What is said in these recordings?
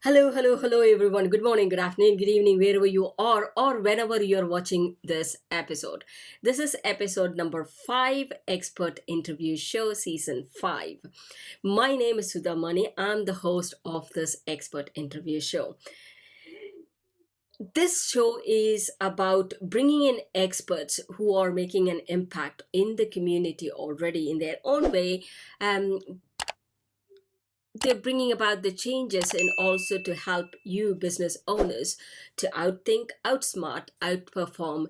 Hello, everyone. Good morning, good afternoon, good evening, wherever you are, or whenever you're watching this episode. This is episode number 5, Expert Interview Show, Season 5. My name is Sudha Mani. I'm the host of this Expert Interview Show. This show is about bringing in experts who are making an impact in the community already in their own way. They're bringing about the changes and also to help you business owners to outthink, outsmart, outperform,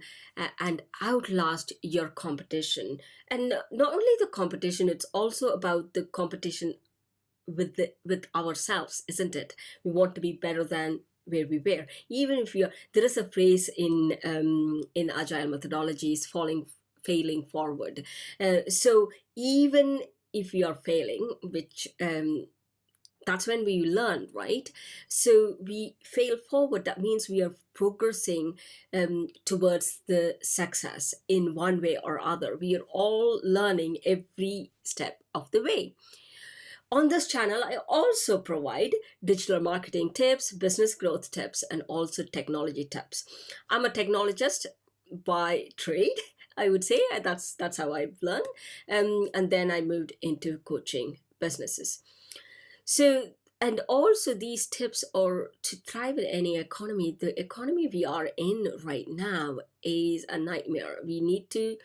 and outlast your competition. And not only the competition, it's also about the competition with ourselves, isn't it? We want to be better than where we were. Even if you're there is a phrase in agile methodologies, failing forward. So even if you are failing, which that's when we learn, right? So we fail forward. That means we are progressing towards the success in one way or other. We are all learning every step of the way. On this channel, I also provide digital marketing tips, business growth tips, and also technology tips. I'm a technologist by trade, I would say. That's how I've learned. And then I moved into coaching businesses. So, and also these tips are to thrive in any economy. The economy we are in right now is a nightmare. We need to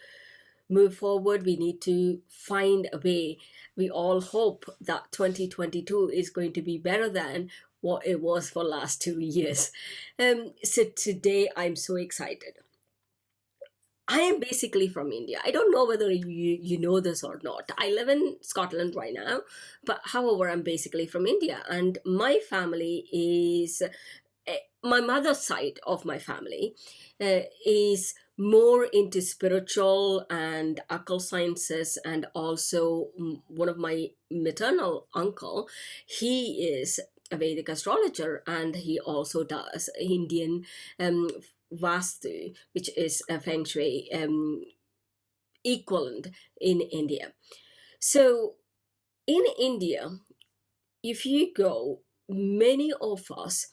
move forward. We need to find a way. We all hope that 2022 is going to be better than what it was for last 2 years. So today I'm so excited. I am basically from India. I don't know whether you know this or not. I live in Scotland right now, but however, I'm basically from India, and my family is my mother's side of my family is more into spiritual and occult sciences, and also one of my maternal uncle, he is a Vedic astrologer, and he also does Indian Vastu, which is a Feng Shui equivalent in India. So in India, if you go, many of us,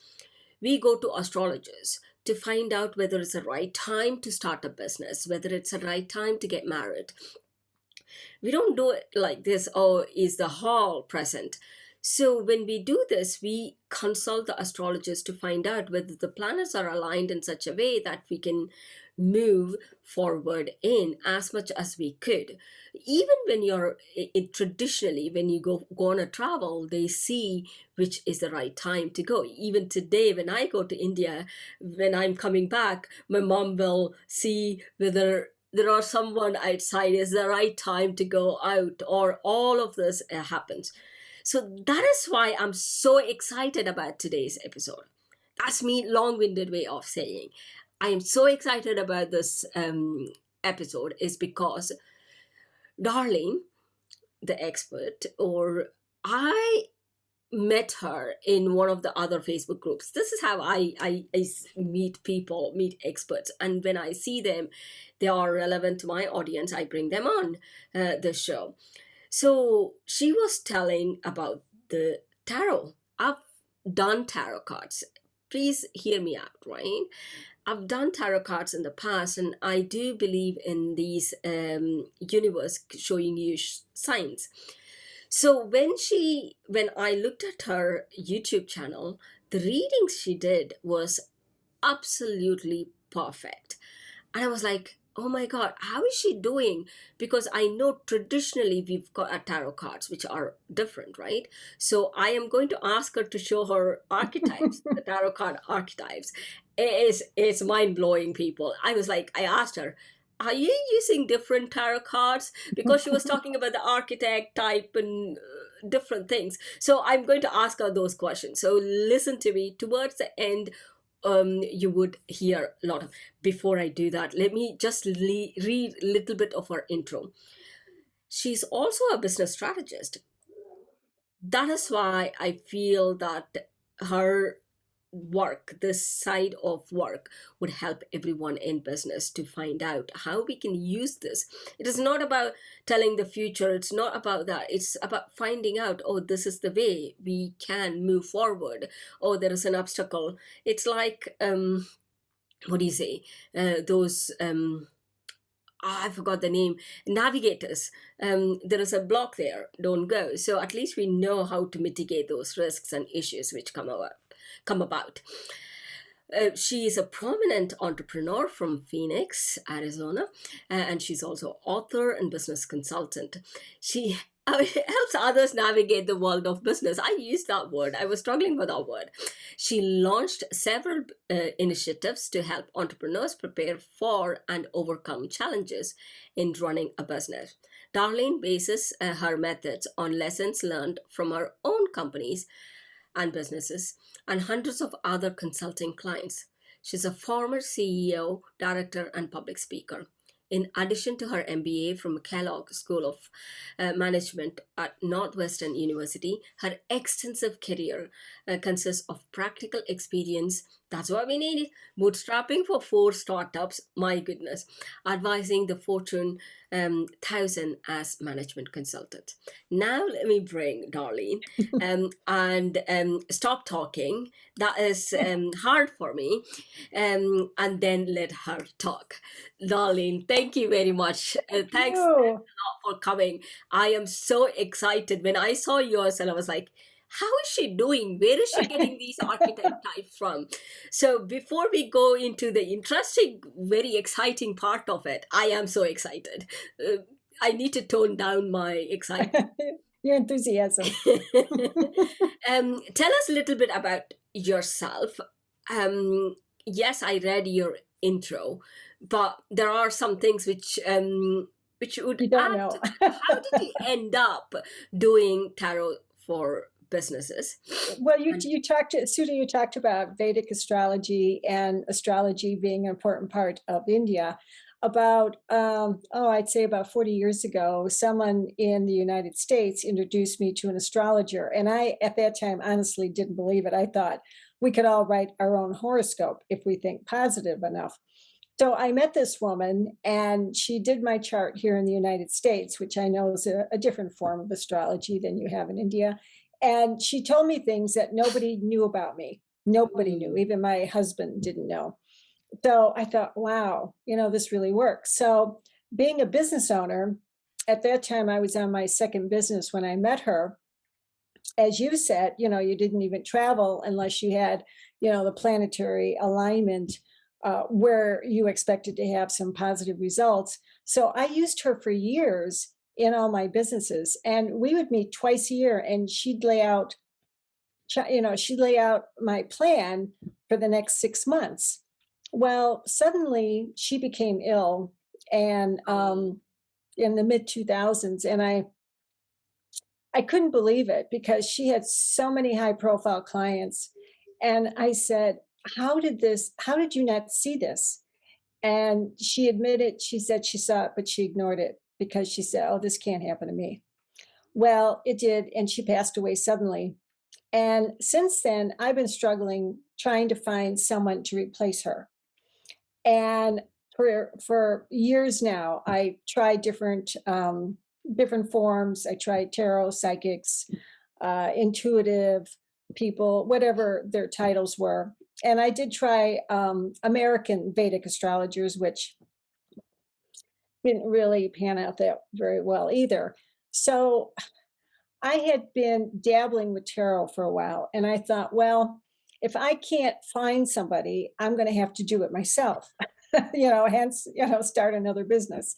we go to astrologers to find out whether it's the right time to start a business, whether it's the right time to get married. We don't do it like this, oh, is the hall present? So when we do this, we consult the astrologers to find out whether the planets are aligned in such a way that we can move forward in as much as we could. Even when you're traditionally, when you go on a travel, they see which is the right time to go. Even today, when I go to India, when I'm coming back, my mom will see whether there are someone outside, is the right time to go out, or all of this happens. So that is why I'm so excited about today's episode. That's me long-winded way of saying I am so excited about this episode is because Darlene, the expert, or I met her in one of the other Facebook groups. This is how I meet people, meet experts. And when I see them, they are relevant to my audience, I bring them on the show. So she was telling about the tarot. I've done tarot cards. Please hear me out, right? I've done tarot cards in the past, and I do believe in these universe showing you signs. So when I looked at her YouTube channel, the readings she did was absolutely perfect. And I was like, oh my God, how is she doing? Because I know traditionally we've got tarot cards, which are different, right? So I am going to ask her to show her archetypes, the tarot card archetypes. It's mind blowing, people. I was like, I asked her, are you using different tarot cards? Because she was talking about the architect type and different things. So I'm going to ask her those questions. So listen to me towards the end. You would hear a lot of. Before I do that, let me just read a little bit of her intro. She's also a business strategist. That is why I feel that her work, this side of work would help everyone in business to find out how we can use this. It is not about telling the future, it's not about that. It's about finding out, oh, this is the way we can move forward. Oh, there is an obstacle. It's like, what do you say? Those I forgot the name, navigators. There is a block there, don't go. So at least we know how to mitigate those risks and issues which come about. She is a prominent entrepreneur from Phoenix, Arizona, and she's also author and business consultant. She helps others navigate the world of business. I used that word. I was struggling with that word. She launched several initiatives to help entrepreneurs prepare for and overcome challenges in running a business. Darlene bases her methods on lessons learned from her own companies and businesses and hundreds of other consulting clients. She's a former CEO, director, and public speaker. In addition to her MBA from Kellogg School of Management at Northwestern University, her extensive career consists of practical experience. That's what we need. Bootstrapping for 4 startups, my goodness, advising the Fortune 1000 as management consultant. Now let me bring Darlene and stop talking. That is hard for me. And then let her talk. Darlene, thank you very much. Thanks a You. lot for coming. I am so excited. When I saw yours, and I was like, how is she doing? Where is she getting these archetype types from? So before we go into the interesting, very exciting part of it, I am so excited. I need to tone down my excitement. Your enthusiasm. Tell us a little bit about yourself. Yes, I read your intro, but there are some things which would You don't add know. to that. How did you end up doing tarot for businesses? Well, you And you talked to Sudha, you talked about Vedic astrology and astrology being an important part of India. About I'd say about 40 years ago, someone in the United States introduced me to an astrologer, and I at that time honestly didn't believe it. I thought we could all write our own horoscope if we think positive enough. So I met this woman, and she did my chart here in the United States, which I know is a different form of astrology than you have in India. And she told me things that nobody knew about me. Nobody knew, mm, even my husband didn't know. So I thought, wow, this really works. So being a business owner, at that time, I was on my second business when I met her. As you said, you didn't even travel unless you had, the planetary alignment where you expected to have some positive results. So I used her for years in all my businesses, and we would meet twice a year, and she'd lay out my plan for the next 6 months. Well, suddenly she became ill, and oh, in the mid 2000s, and I couldn't believe it because she had so many high profile clients. And I said, how did you not see this? And she admitted, she said she saw it, but she ignored it because she said, oh, this can't happen to me. Well, it did. And she passed away suddenly. And since then, I've been struggling trying to find someone to replace her. And for years now, I tried different forms. I tried tarot, psychics, intuitive people, whatever their titles were. And I did try American Vedic astrologers, which didn't really pan out that very well either. So I had been dabbling with tarot for a while, and I thought, well, if I can't find somebody, I'm going to have to do it myself. Hence, start another business.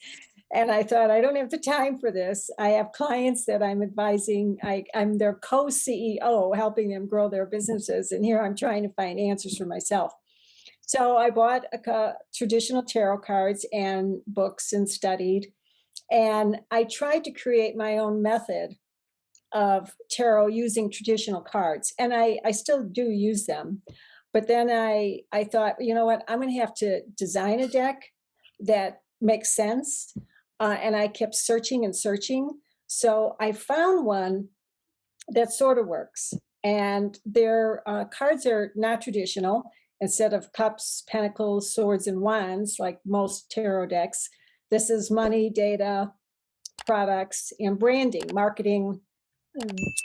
And I thought, I don't have the time for this. I have clients that I'm advising. I'm their co-CEO, helping them grow their businesses. And here I'm trying to find answers for myself. So I bought traditional tarot cards and books and studied. And I tried to create my own method of tarot using traditional cards. And I still do use them. But then I thought, you know what, I'm going to have to design a deck that makes sense. And I kept searching and searching. So I found one that sort of works. and their cards are not traditional. Instead of cups, pentacles, swords, and wands, like most tarot decks, this is money, data, products, and branding, marketing.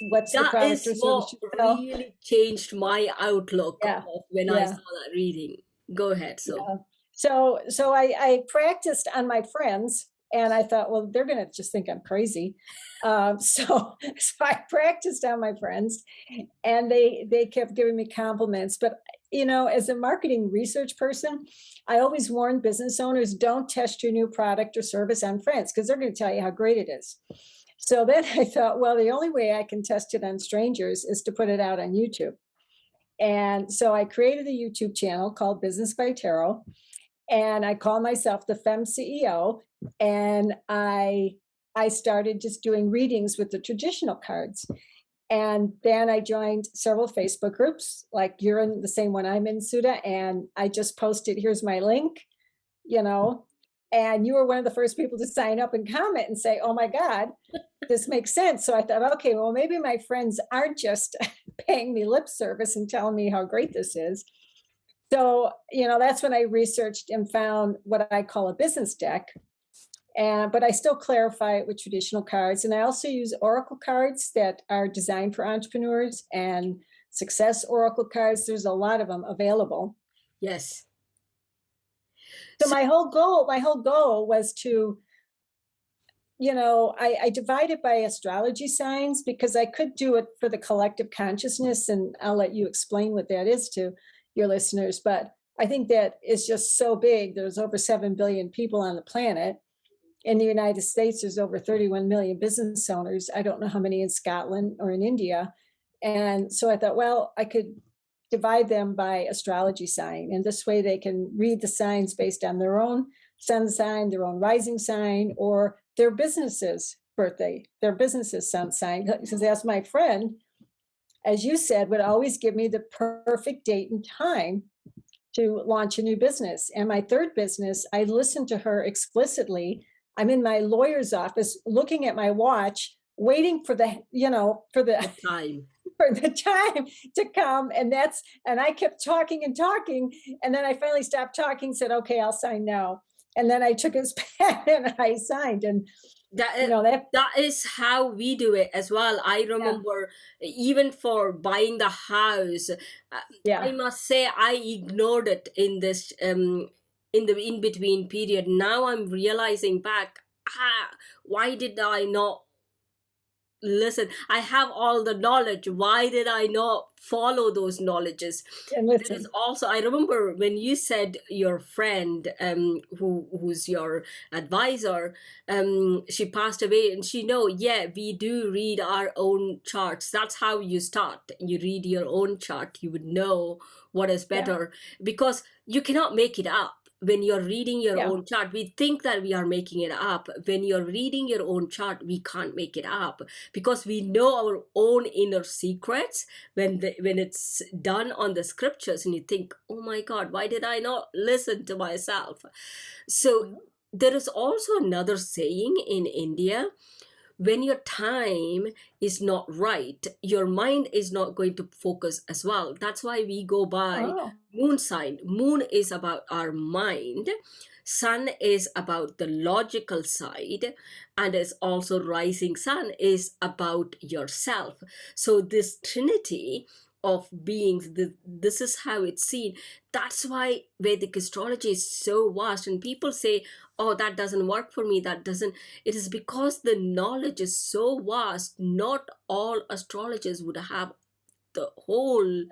What's the That product is or what service you sell? really changed my outlook Yeah, of when I yeah, saw that reading. Go ahead. So, yeah. So I practiced on my friends, and I thought, well, they're going to just think I'm crazy. So I practiced on my friends, and they kept giving me compliments. But as a marketing research person, I always warn business owners, don't test your new product or service on friends, because they're going to tell you how great it is. So then I thought, well, the only way I can test it on strangers is to put it out on YouTube. And so I created a YouTube channel called Business by Tarot, and I call myself the Femme CEO. And I started just doing readings with the traditional cards. And then I joined several Facebook groups, like you're in the same one I'm in, Sudha. And I just posted, here's my link, you know, and you were one of the first people to sign up and comment and say, oh my God, this makes sense. So I thought, okay, well, maybe my friends aren't just paying me lip service and telling me how great this is. So, that's when I researched and found what I call a business deck. But I still clarify it with traditional cards. And I also use oracle cards that are designed for entrepreneurs and success oracle cards. There's a lot of them available. yes. So So, my whole goal was to, I divided by astrology signs because I could do it for the collective consciousness, and I'll let you explain what that is to your listeners. But I think that is just so big. There's over 7 billion people on the planet. In the United States, there's over 31 million business owners. I don't know how many in Scotland or in India. And so I thought, well, I could divide them by astrology sign. And this way they can read the signs based on their own sun sign, their own rising sign, or their business's birthday, their business's sun sign. Because as my friend, as you said, would always give me the perfect date and time to launch a new business. And my third business, I listened to her explicitly. I'm in my lawyer's office looking at my watch, waiting for the, for the time. for the time to come. And I kept talking and talking. And then I finally stopped talking, said, okay, I'll sign now. And then I took his pen and I signed. And That is how we do it as well. I yeah, remember even for buying the house, I yeah. must say I ignored it in this in the in between period. Now I'm realizing back, why did I not listen? I have all the knowledge. Why did I not follow those knowledges? And There is listen, also, I remember when you said your friend, who's your advisor, she passed away, and she know, yeah, we do read our own charts. That's how you start. You read your own chart. You would know what is yeah, better, because you cannot make it up. When you're reading your yeah. own chart, we think that we are making it up. When you're reading your own chart, we can't make it up, because we know our own inner secrets. When it's done on the scriptures, and you think, oh my God, why did I not listen to myself? So there is also another saying in India: when your time is not right, your mind is not going to focus as well. That's why we go by Oh, moon sign. Moon is about our mind, sun is about the logical side, and is also rising sun is about yourself. So this trinity of beings, this is how it's seen. That's why Vedic astrology is so vast, and people say, oh, that doesn't work for me, that doesn't. It is because the knowledge is so vast. Not all astrologers would have the whole yeah.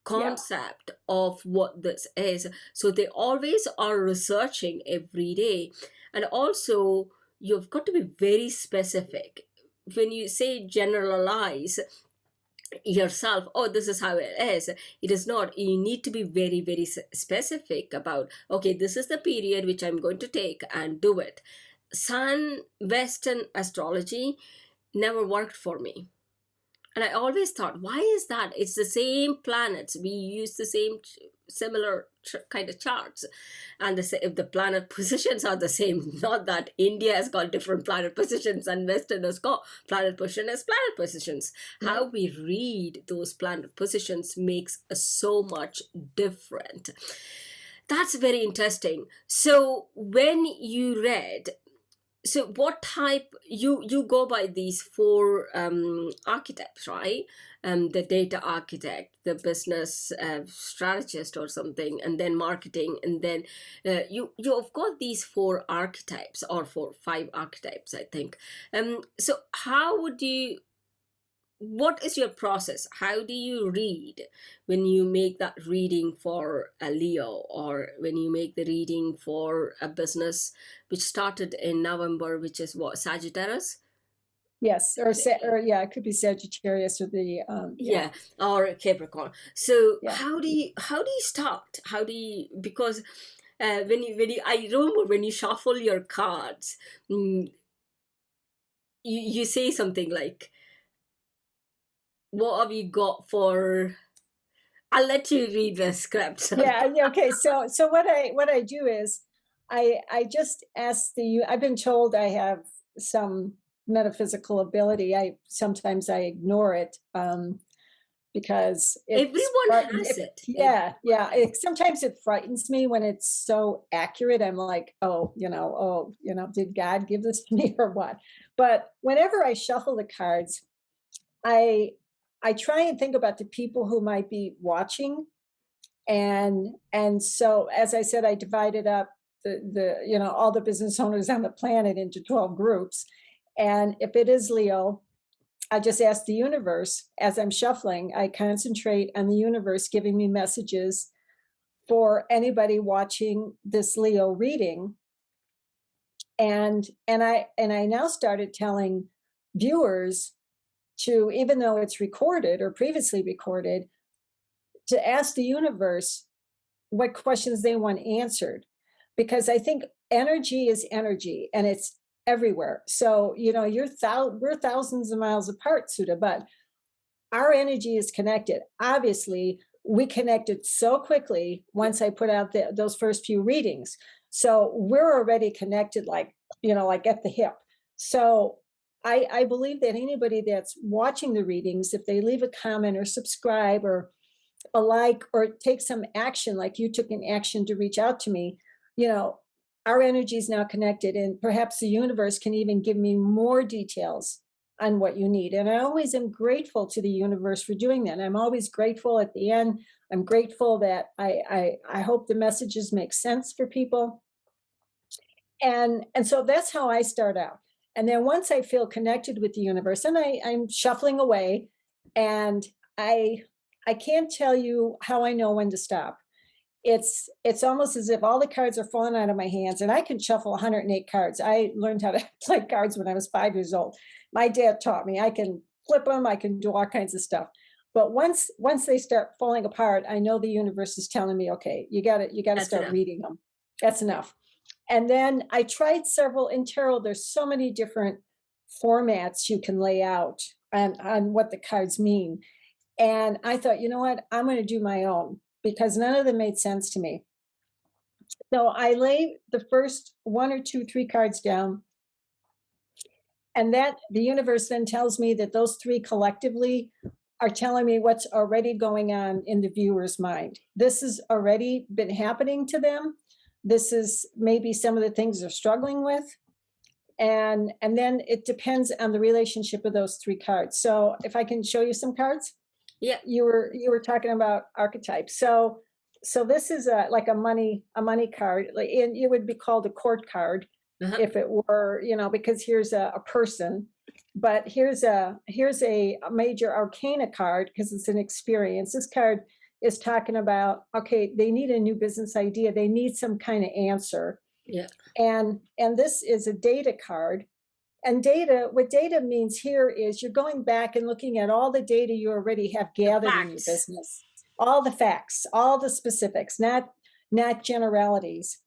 concept of what this is. So they always are researching every day. And also, you've got to be very specific. When you say generalize yourself, oh, this is how it is, it is not. You need to be very, very specific about, okay, this is the period which I'm going to take and do it. Sun Western astrology never worked for me. And I always thought, why is that? It's the same planets. We use the same similar kind of charts, and if the planet positions are the same, not that India has got different planet positions and Western has got planet positions. Yeah. How we read those planet positions makes so much different. That's very interesting. So when you read, so what type, you go by these four archetypes, right? The data architect, the business strategist or something, and then marketing, and then you've got these four archetypes, or five archetypes, I think. So how would you, what is your process? How do you read when you make that reading for a Leo, or when you make the reading for a business which started in November, which is what, Sagittarius? Yes, or yeah, it could be Sagittarius or the yeah, Yeah, or Capricorn. So yeah. how do you start? How do you, because when you I remember when you shuffle your cards, mm, you say something like, what have you got for, I'll let you read the script. Yeah, yeah, okay. So what I do is I just ask I've been told I have some metaphysical ability. Sometimes I ignore it because Everyone has it. yeah, Everyone yeah. has it. Sometimes it frightens me when it's so accurate. I'm like, did God give this to me or what? But whenever I shuffle the cards, I I try and think about the people who might be watching, and so as I said, I divided up the all the business owners on the planet into 12 groups. And if it is Leo, I just ask the universe. As I'm shuffling, I concentrate on the universe giving me messages for anybody watching this Leo reading. And I now started telling viewers to, even though it's recorded or previously recorded, to ask the universe what questions they want answered, because I think energy is energy and it's everywhere. So we're thousands of miles apart, Sudha, but our energy is connected. Obviously, we connected so quickly once I put out those first few readings. So we're already connected, like at the hip. So I believe that anybody that's watching the readings, if they leave a comment or subscribe or a like or take some action, like you took an action to reach out to me, you know, our energy is now connected, and perhaps the universe can even give me more details on what you need. And I always am grateful to the universe for doing that. I'm always grateful at the end. I'm grateful that I hope the messages make sense for people. And so that's how I start out. And then once I feel connected with the universe, and I'm shuffling away, and I I can't tell you how I know when to stop. It's almost as if all the cards are falling out of my hands, and I can shuffle 108 cards. I learned how to play cards when I was 5 years old. My dad taught me. I can flip them. I can do all kinds of stuff. But once they start falling apart, I know the universe is telling me, okay, you got to That's start enough. reading them. That's enough. And then I tried several in tarot. There's so many different formats you can lay out on what the cards mean. And I thought, you know what? I'm going to do my own because none of them made sense to me. So I lay the first one or two, three cards down. And that the universe then tells me that those three collectively are telling me what's already going on in the viewer's mind. This has already been happening to them. This is maybe some of the things they're struggling with. And then it depends on the relationship of those three cards. So if I can show you some cards. Yeah. You were talking about archetypes. So this is like a money card, like, and it would be called a court card Uh-huh. if it were, because here's a person. But here's a major arcana card because it's an experience. This card is talking about, okay, they need a new business idea, they need some kind of answer. Yeah. And this is a data card. And what data means here is you're going back and looking at all the data you already have The gathered in your facts. business, all the facts, all the specifics, not generalities.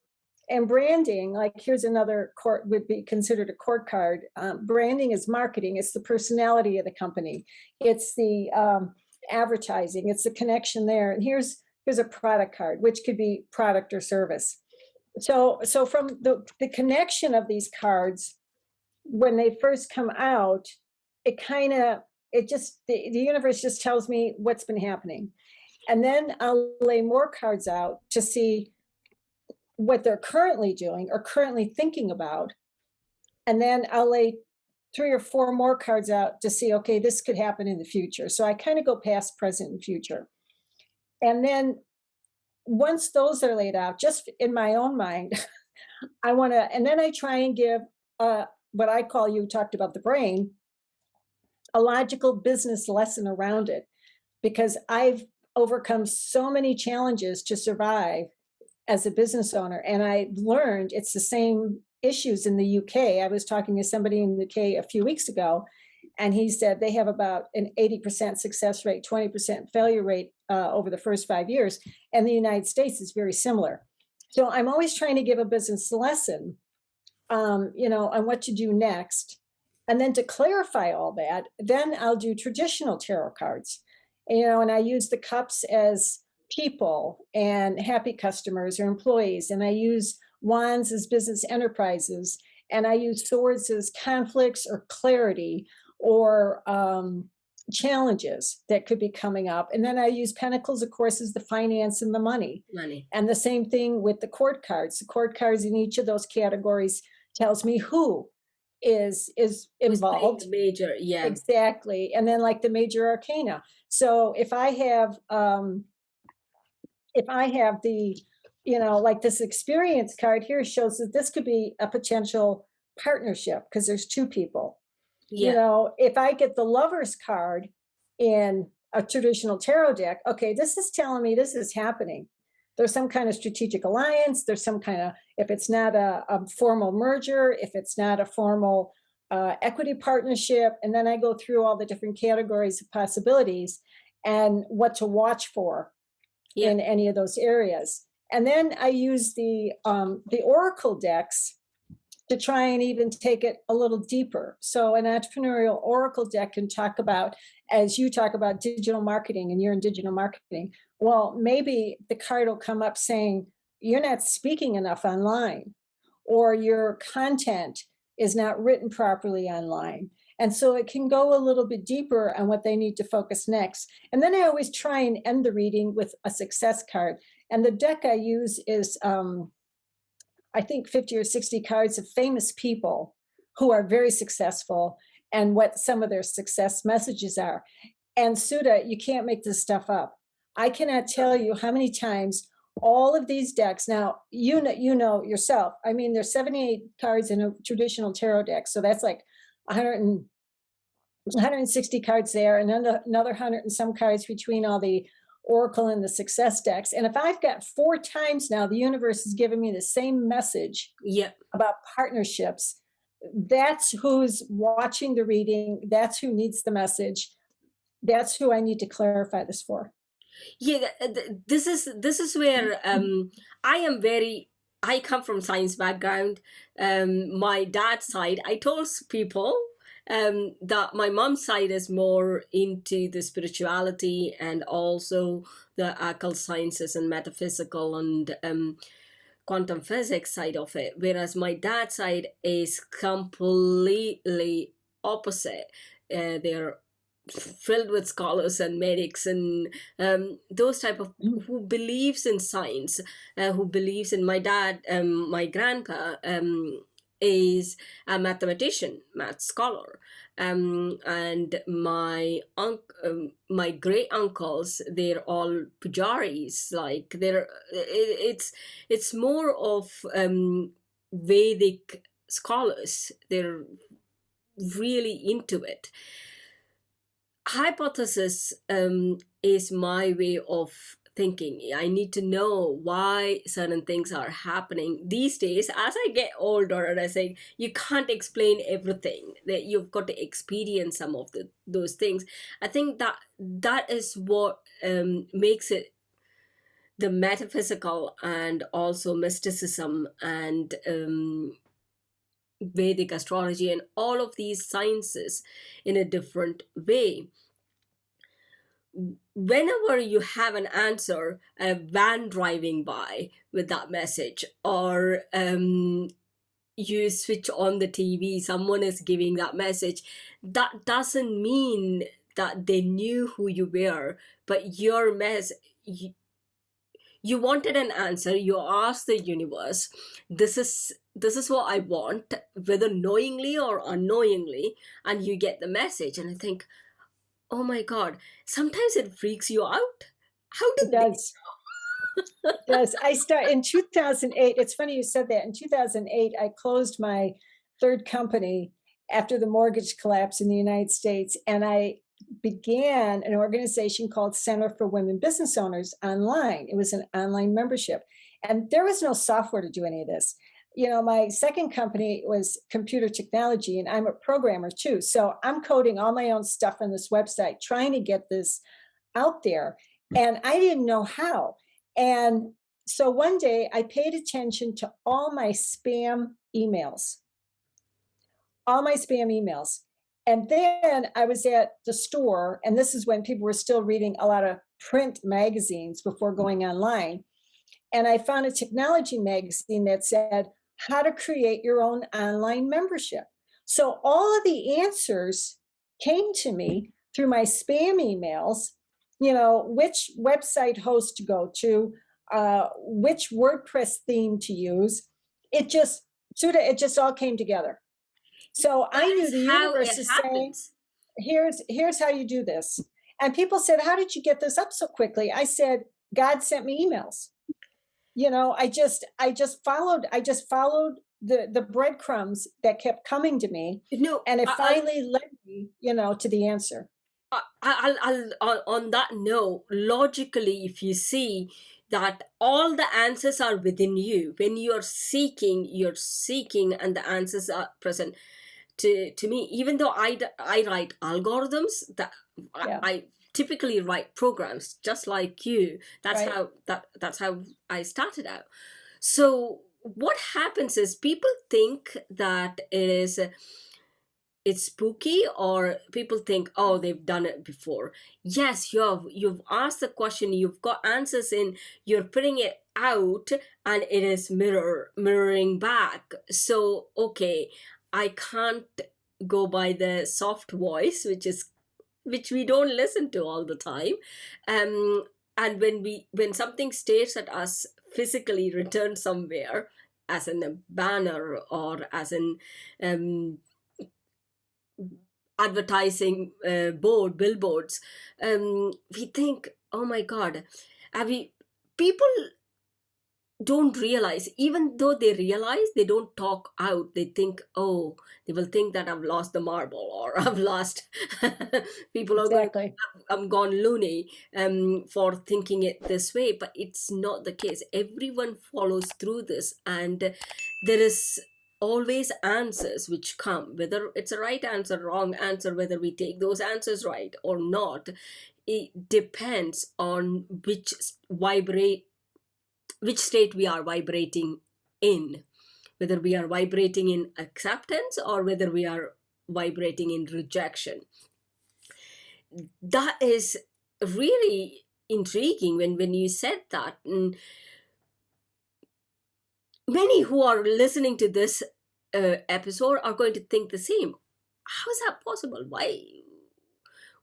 And branding, like here's another court, would be considered a court card. Branding is marketing. It's the personality of the company. It's the advertising. It's the connection there. And here's here's a product card, which could be product or service. So from the connection of these cards, when they first come out, it kind of, it just, the universe just tells me what's been happening. And then I'll lay more cards out to see what they're currently doing or currently thinking about. And then I'll lay 3 or 4 more cards out to see, okay, this could happen in the future. So I kind of go past, present, and future. And then once those are laid out, just in my own mind, I want to, and then I try and give what I call, you talked about the brain, a logical business lesson around it, because I've overcome so many challenges to survive as a business owner. And I learned it's the same issues in the UK. I was talking to somebody in the UK a few weeks ago, and he said they have about an 80% success rate, 20% failure rate over the first 5 years. And the United States is very similar. So I'm always trying to give a business lesson, on what to do next. And then to clarify all that, then I'll do traditional tarot cards, and I use the cups as people and happy customers or employees. And I use wands as business enterprises. And I use swords as conflicts or clarity or challenges that could be coming up. And then I use pentacles, of course, as the finance and the money. And the same thing with the court cards. The court cards in each of those categories tells me who is involved. Major, yeah. Exactly. And then like the major arcana. So if I have the, like this experience card here shows that this could be a potential partnership because there's 2 people. Yeah. If I get the lover's card in a traditional tarot deck, okay, this is telling me this is happening. There's some kind of strategic alliance. There's some kind of, if it's not a formal merger, if it's not a formal equity partnership, and then I go through all the different categories of possibilities and what to watch for in any of those areas. And then I use the oracle decks to try and even take it a little deeper. So an entrepreneurial oracle deck can talk about, as you talk about digital marketing, and you're in digital marketing, well, maybe the card will come up saying, you're not speaking enough online, or your content is not written properly online. And so it can go a little bit deeper on what they need to focus next. And then I always try and end the reading with a success card. And the deck I use is, I think 50 or 60 cards of famous people who are very successful and what some of their success messages are. And Sudha, you can't make this stuff up. I cannot tell you how many times all of these decks, now, you know yourself, I mean, there's 78 cards in a traditional tarot deck. So that's like 160 cards there, and another 100 and some cards between all the oracle and the success decks. And if I've got 4 times now, the universe is giving me the same message about partnerships, that's who's watching the reading. That's who needs the message. That's who I need to clarify this for. Yeah, this is where I come from science background. My dad's side, I told people that my mom's side is more into the spirituality and also the occult sciences and metaphysical and quantum physics side of it, whereas my dad's side is completely opposite. They're filled with scholars and medics and those type of who believes in science, who believes in my dad. My grandpa is a mathematician, math scholar, and my my great uncles, they're all pujaris. Like it's more of Vedic scholars. They're really into it. Hypothesis is my way of thinking. I need to know why certain things are happening these days. As I get older, and I say you can't explain everything, that you've got to experience some of those things. I think that is what makes it the metaphysical and also mysticism and Vedic astrology and all of these sciences in a different way. whenever you have an answer, a van driving by with that message, or you switch on the TV, someone is giving that message, that doesn't mean that they knew who you were, but you wanted an answer, you asked the universe, this is what I want, whether knowingly or unknowingly, and you get the message. And I think, oh my God, sometimes it freaks you out. How It did they? does. Does. I start in 2008. It's funny you said that. In 2008, I closed my third company after the mortgage collapse in the United States, and I began an organization called Center for Women Business Owners online. It was an online membership, and there was no software to do any of this. My second company was computer technology, and I'm a programmer too. So I'm coding all my own stuff on this website, trying to get this out there, and I didn't know how. And so one day I paid attention to all my spam emails, all my spam emails. And then I was at the store, and this is when people were still reading a lot of print magazines before going online. And I found a technology magazine that said how to create your own online membership. So all of the answers came to me through my spam emails, which website host to go to, which WordPress theme to use. It just all came together. So That I knew is the how universe it is saying, happens. here's how you do this. And people said, how did you get this up so quickly? I said, God sent me emails. I just followed the breadcrumbs that kept coming to me, No, and it I'll, finally led me, to the answer. on that note, logically, if you see that all the answers are within you, when you're seeking, and the answers are present. To me, even though I write algorithms, that Yeah, I typically write programs just like you. right. That's how I started out. So what happens is people think that it's spooky, or people think, oh, they've done it before. Yes, you've asked the question, you've got answers in, you're putting it out, and it is mirroring back. So okay, I can't go by the soft voice, which we don't listen to all the time. And when something stares at us physically, returned somewhere, as in a banner, or as in um, advertising billboards, we think, oh my God, have we people don't realize, even though they realize, they don't talk out. They think, oh, they will think that I've lost the marble, or I've lost people are going, Exactly. I'm gone loony, for thinking it this way. But it's not the case. Everyone follows through this, and there is always answers which come, whether it's a right answer, wrong answer, whether we take those answers right or not. It depends on which state we are vibrating in, whether we are vibrating in acceptance or whether we are vibrating in rejection. That is really intriguing when you said that. And many who are listening to this episode are going to think the same. How is that possible?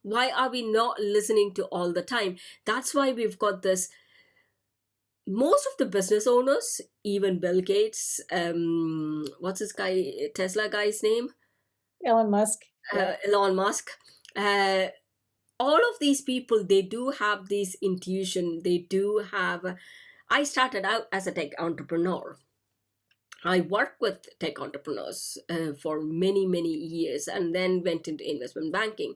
Why are we not listening to all the time? That's why we've got this. Most of the business owners, even Bill Gates, what's this guy, Tesla guy's name? Elon Musk. Yeah. Elon Musk. Uh, all of these people, they do have this intuition. They do have. I started out as a tech entrepreneur. I worked with tech entrepreneurs for many, many years, and then went into investment banking.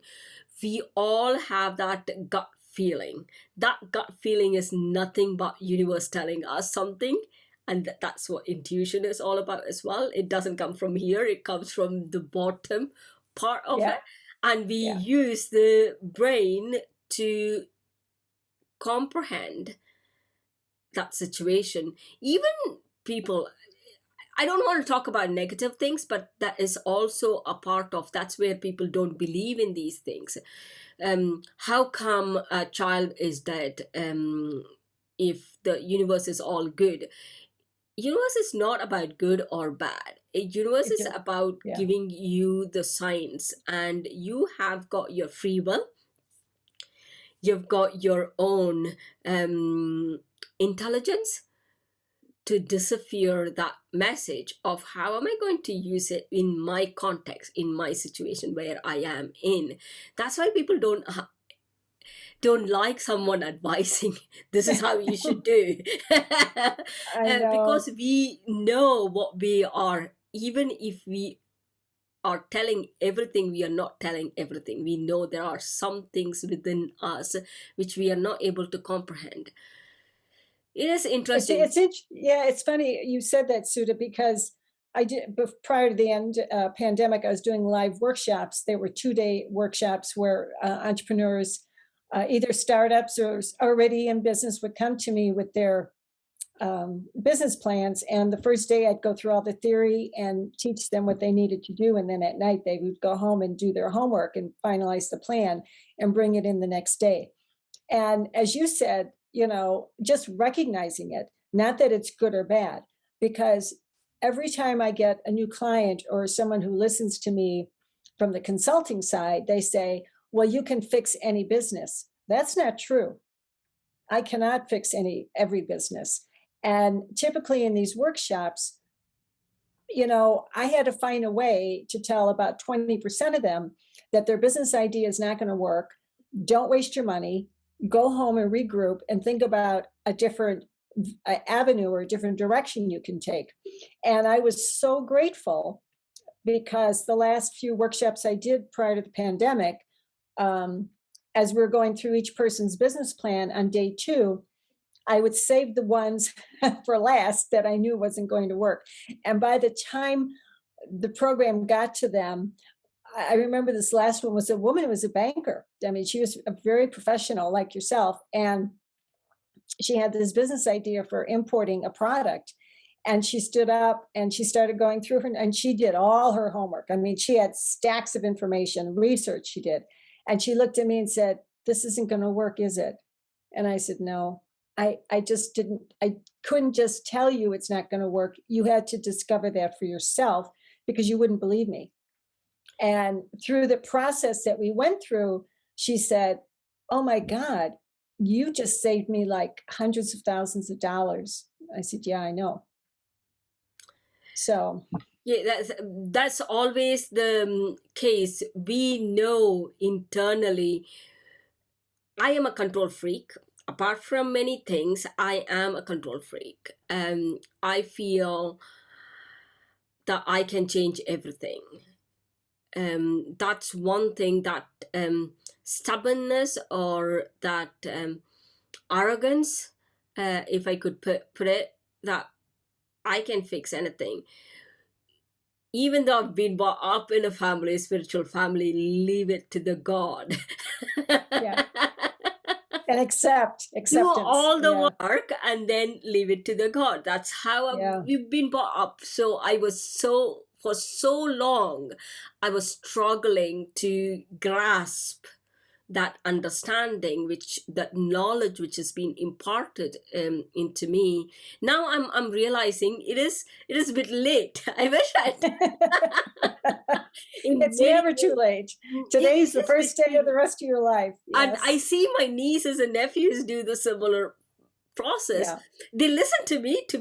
We all have that gut feeling. That gut feeling is nothing but universe telling us something. And that's what intuition is all about as well. It doesn't come from here. It comes from the bottom part of Yeah. it. And we Yeah. use the brain to comprehend that situation. Even people, I don't want to talk about negative things, but that is also a part of, that's where people don't believe in these things. How come a child is dead if the universe is all good? Universe is not about good or bad. A universe is about Yeah. giving you the signs, and you have got your free will. You've got your own intelligence to decipher that message of how am I going to use it in my context, in my situation where I am in. That's why people don't like someone advising this is how you should do. I know. Because we know what we are, even if we are telling everything, we are not telling everything. We know there are some things within us which we are not able to comprehend. It is interesting. Yeah, it's funny you said that, Sudha, because I did prior to the end pandemic, I was doing live workshops. They were 2-day workshops where entrepreneurs, either startups or already in business, would come to me with their business plans. And the first day I'd go through all the theory and teach them what they needed to do. And then at night they would go home and do their homework and finalize the plan and bring it in the next day. And as you said, just recognizing it, not that it's good or bad, because every time I get a new client or someone who listens to me from the consulting side, they say, well, you can fix any business. That's not true. I cannot fix every business. And typically in these workshops, I had to find a way to tell about 20% of them that their business idea is not going to work. Don't waste your money. Go home and regroup and think about a different avenue or a different direction you can take. And I was so grateful because the last few workshops I did prior to the pandemic, as we were going through each person's business plan on day 2, I would save the ones for last that I knew wasn't going to work. And by the time the program got to them, I remember this last one was a woman who was a banker. I mean, she was a very professional like yourself. And she had this business idea for importing a product. And she stood up and she started going through her, and she did all her homework. I mean, she had stacks of information, research she did. And she looked at me and said, this isn't going to work, is it? And I said, no, I just didn't, I couldn't just tell you it's not going to work. You had to discover that for yourself because you wouldn't believe me. And through the process that we went through, she said, oh my God, you just saved me like hundreds of thousands of dollars. I said, yeah, I know. So Yeah, that's always the case. We know internally, I am a control freak. Apart from many things, I am a control freak. I feel that I can change everything. That's one thing, that stubbornness or that arrogance, if I could put it, that I can fix anything. Even though I've been brought up in a family, spiritual family, leave it to the God. yeah, and Do acceptance. all the Yeah, work and then leave it to the God. That's how yeah. we've been brought up. So I was for so long, I was struggling to grasp that understanding, that knowledge which has been imparted into me. Now I'm realizing it is a bit late. I wish in It's many never too late. it Today's the is first day of the between, rest of your life. and I Yes. see my nieces and nephews do the similar process. Yeah. They listen to me to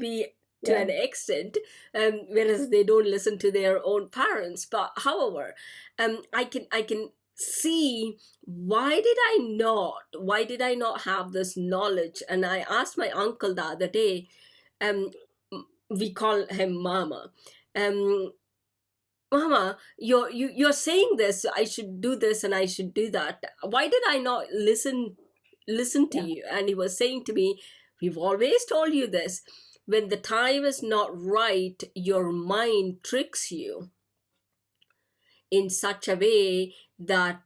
Yeah. an extent, whereas they don't listen to their own parents. But however, I can see, why did I not have this knowledge? And I asked my uncle the other day. um we call him Mama. um Mama, you're saying this, I should do this and I should do that. Why did I not listen to Yeah. you? And he was saying to me, we've always told you this. When the time is not right, your mind tricks you in such a way that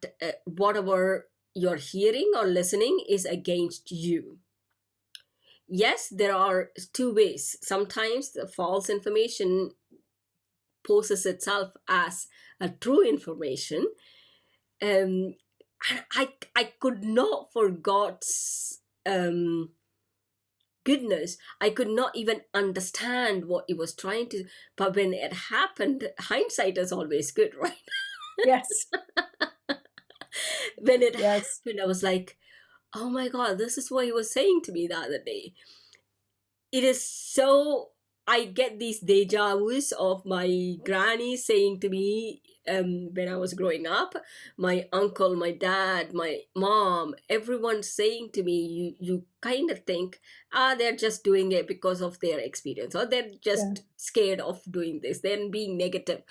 whatever you're hearing or listening is against you. Yes, there are two ways. Sometimes the false information poses itself as a true information. And I could not for God's goodness, I could not even understand what he was trying to. But when it happened, hindsight is always good, right? Yes. When it Yes. happened, I was like, oh my God, this is what he was saying to me the other day. It is so, I get these deja vus of my granny saying to me, when I was growing up, my uncle, my dad, my mom, everyone saying to me, you kind of think, they're just doing it because of their experience, or they're Yeah. just scared of doing this, they're being negative.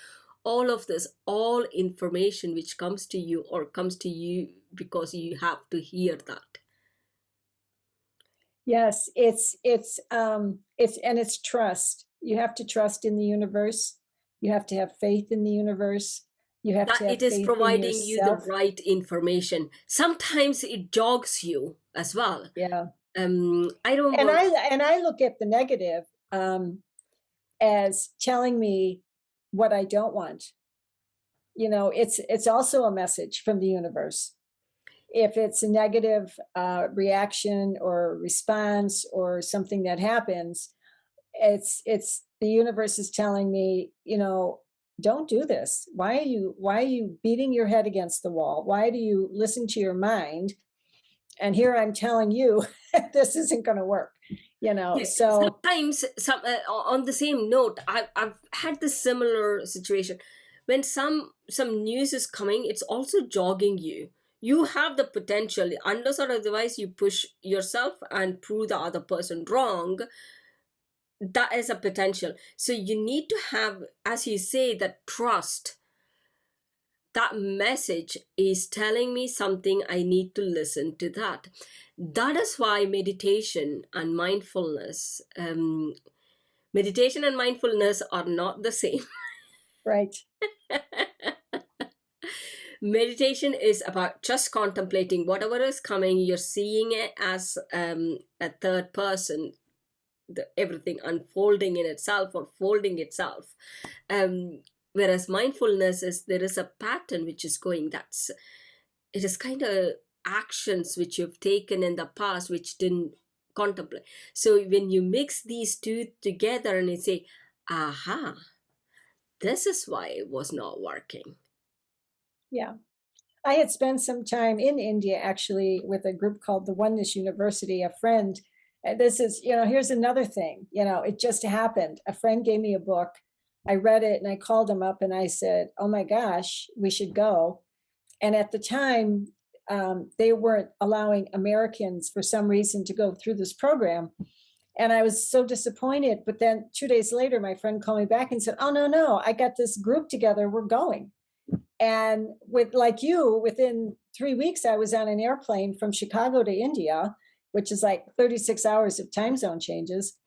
All of this, all information which comes to you or comes to you because you have to hear that. Yes. It's trust. You have to trust in the universe. You have to have faith in the universe. You have That to it have is faith in providing you the yourself. right information. Sometimes it jogs you as well. Yeah. I don't And want. I look at the negative as telling me what I don't want. It's also a message from the universe. If it's a negative reaction or response or something that happens, it's the universe is telling me, don't do this. Why are you beating your head against the wall? Why do you listen to your mind? And here I'm telling you, this isn't going to work. Yes, So sometimes on the same note, I've had this similar situation. When some news is coming, it's also jogging you. You have the potential, unless or otherwise you push yourself and prove the other person wrong. That is a potential. So you need to have, as you say, that trust. That message is telling me something, I need to listen to that. That is why meditation and mindfulness are not the same. right. Meditation is about just contemplating whatever is coming. You're seeing it as a third person, everything unfolding in itself or folding itself. Whereas mindfulness is, there is a pattern which is going. It is kind of actions which you've taken in the past which didn't contemplate. So when you mix these two together and you say, aha, this is why it was not working. Yeah. I had spent some time in India actually with a group called the Oneness University. A friend, this is, here's another thing, it just happened. A friend gave me a book. I read it and I called him up and I said, oh my gosh, we should go. And at the time, they weren't allowing Americans for some reason to go through this program. And I was so disappointed. But then 2 days later, my friend called me back and said, oh, no, no, I got this group together. We're going. And like you, within 3 weeks, I was on an airplane from Chicago to India, which is like 36 hours of time zone changes.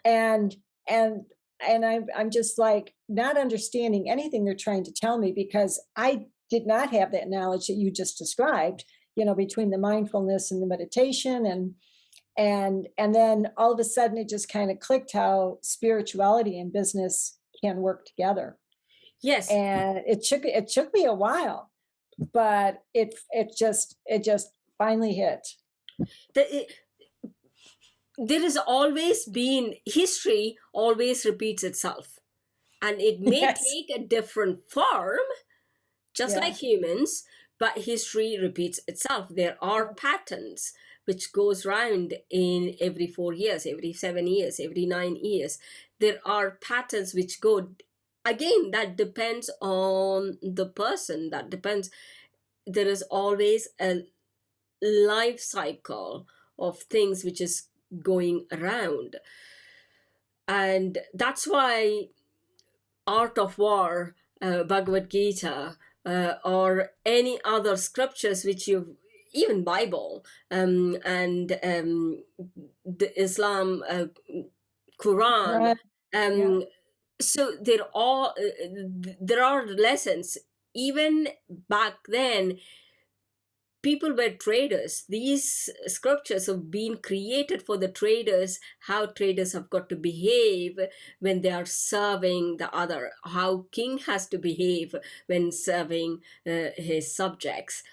And and I'm just like not understanding anything they're trying to tell me, because I did not have that knowledge that you just described, between the mindfulness and the meditation, and then all of a sudden it just kind of clicked how spirituality and business can work together. Yes, And it took me a while, but it just finally hit. the, there has always been, history always repeats itself, and it may Yes. take a different form, just like Yeah. humans, but history repeats itself. There are patterns which goes round in every 4 years, every 7 years, every 9 years. There are patterns which go again. That depends on the person. That depends. There is always a life cycle of things which is going around, and that's why Art of War, Bhagavad Gita, or any other scriptures which you've, even Bible, and the Islam, Quran. Right. Yeah. Um, so there are lessons. Even back then, people were traders. These scriptures have been created for the traders, how traders have got to behave when they are serving the other, how king has to behave when serving his subjects.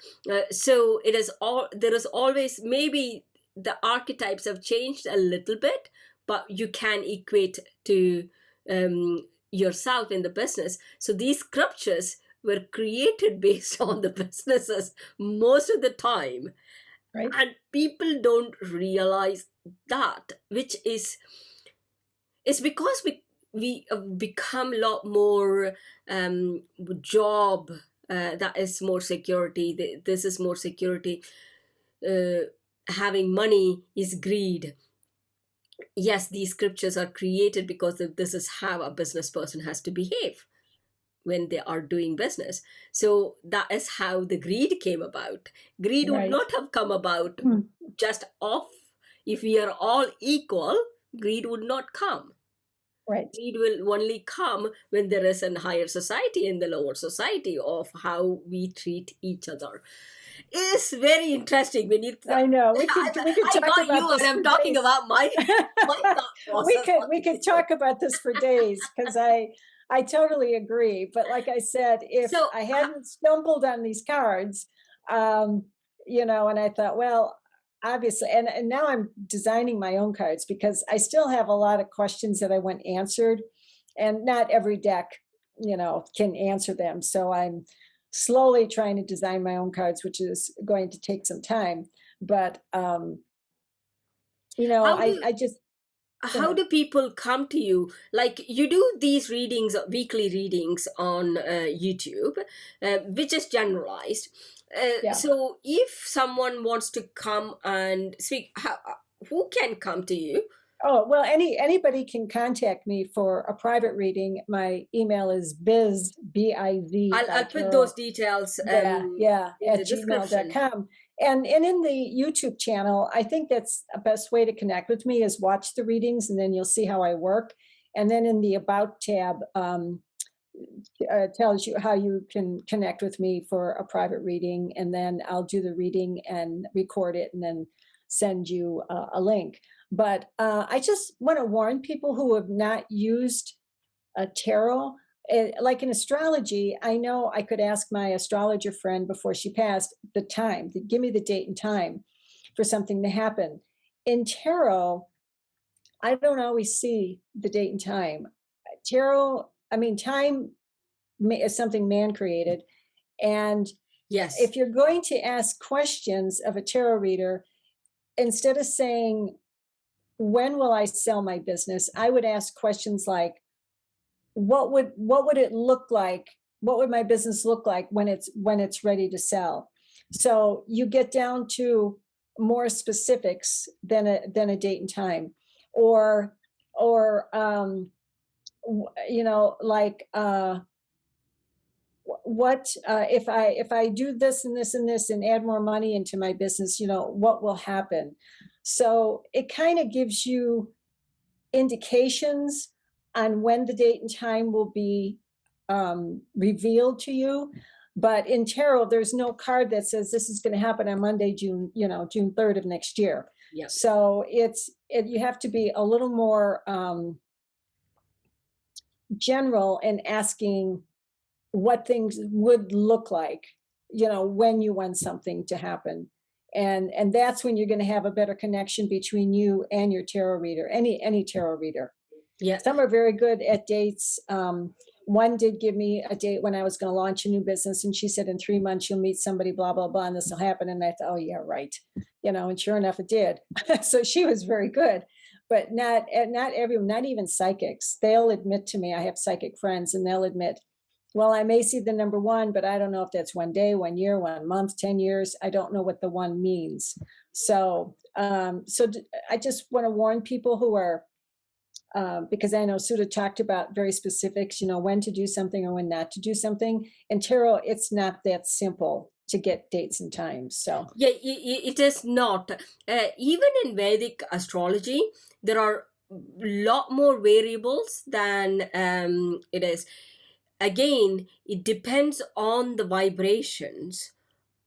So it is all, there is always, maybe the archetypes have changed a little bit, but you can equate to yourself in the business. So these scriptures were created based on the businesses most of the time, Right. and people don't realize that, which is, it's because we have become a lot more job, that is more security, this is more security, having money is greed. Yes, these scriptures are created because this is how a business person has to behave when they are doing business. So that is how the greed came about. Greed would Right. not have come about Hmm. just off. If we are all equal, greed would not come. Right. Greed will only come when there is a higher society and the lower society of how we treat each other. It's very interesting when you. I know. We could I talk got about you, and this I'm for talking days. about my thought we process could on we could these things. talk about this for days because I totally agree. But like I said, if So, I hadn't stumbled on these cards, um, and I thought, well, obviously, and now I'm designing my own cards because I still have a lot of questions that I want answered, and not every deck, can answer them. So I'm slowly trying to design my own cards, which is going to take some time. But how do I just go how ahead. do people come to you? Like, you do these readings, weekly readings on YouTube, which is generalized. Yeah. So if someone wants to come and speak, who can come to you? Oh, well, anybody can contact me for a private reading. My email is biz I'll by put those Carol. details Yeah, in at the description. gmail.com. And in the YouTube channel, I think that's the best way to connect with me is watch the readings and then you'll see how I work. And then in the About tab, tells you how you can connect with me for a private reading. And then I'll do the reading and record it and then send you a link. But I just want to warn people who have not used a tarot. Like in astrology, I know I could ask my astrologer friend before she passed the time, to give me the date and time for something to happen. In tarot, I don't always see the date and time. Tarot, I mean, time is something man created. And Yes. if you're going to ask questions of a tarot reader, instead of saying, when will I sell my business? I would ask questions like, what would it look like? What would my business look like when it's ready to sell? So you get down to more specifics than a date and time, or like what if I do this and this and this and add more money into my business, what will happen? So it kind of gives you indications on when the date and time will be revealed to you. But in tarot, there's no card that says this is going to happen on Monday, June 3rd of next year. Yeah. So you have to be a little more general in asking what things would look like, when you want something to happen. And that's when you're going to have a better connection between you and your tarot reader, any tarot reader. Yeah. Some are very good at dates. One did give me a date when I was going to launch a new business, and she said, in 3 months, you'll meet somebody, blah, blah, blah, and this will happen. And I thought, oh, yeah, right. And sure enough, it did. So she was very good. But not everyone, not even psychics. They'll admit to me, I have psychic friends, and they'll admit, well, I may see the number one, but I don't know if that's 1 day, 1 year, 1 month, 10 years. I don't know what the one means. So I just want to warn people who are, because I know Sudha talked about very specifics, when to do something or when not to do something. In tarot, it's not that simple to get dates and times. So Yeah, it is not. Even in Vedic astrology, there are a lot more variables than it is. Again, it depends on the vibrations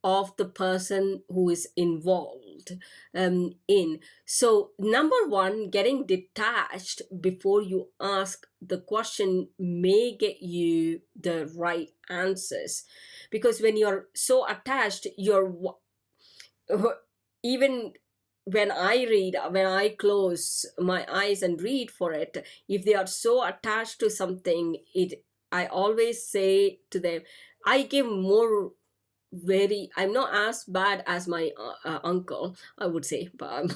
of the person who is involved in. So, number one, getting detached before you ask the question may get you the right answers. Because when you're so attached, even when I close my eyes and read for it, if they are so attached to something, I always say to them, I give more very I'm not as bad as my uncle, I would say, but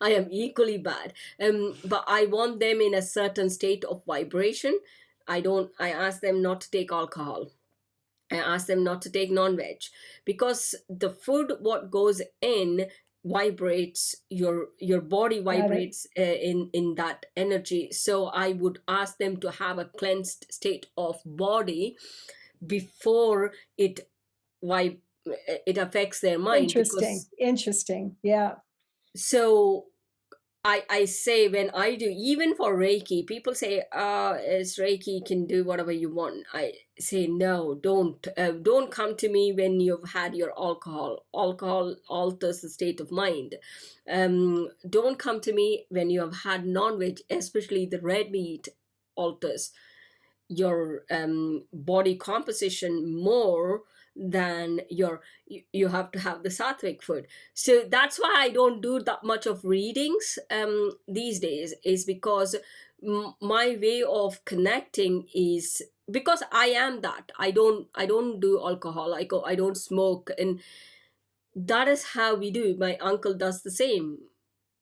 I am equally bad. But I want them in a certain state of vibration. I ask them not to take alcohol. I ask them not to take non-veg, because the food what goes in vibrates, your body Got it. vibrates in that energy. So I would ask them to have a cleansed state of body before why it affects their mind. Interesting. Because Interesting. Yeah. so I say, when I do, even for Reiki, people say, it's Reiki, can do whatever you want. I say, no, don't come to me when you've had your alcohol. Alcohol alters the state of mind. Don't come to me when you have had non-veg, especially the red meat alters your body composition more than you have to have the sattvic food. So that's why I don't do that much of readings these days, is because my way of connecting is, because I am that I don't do alcohol, I don't smoke, and that is how we do. My uncle does the same.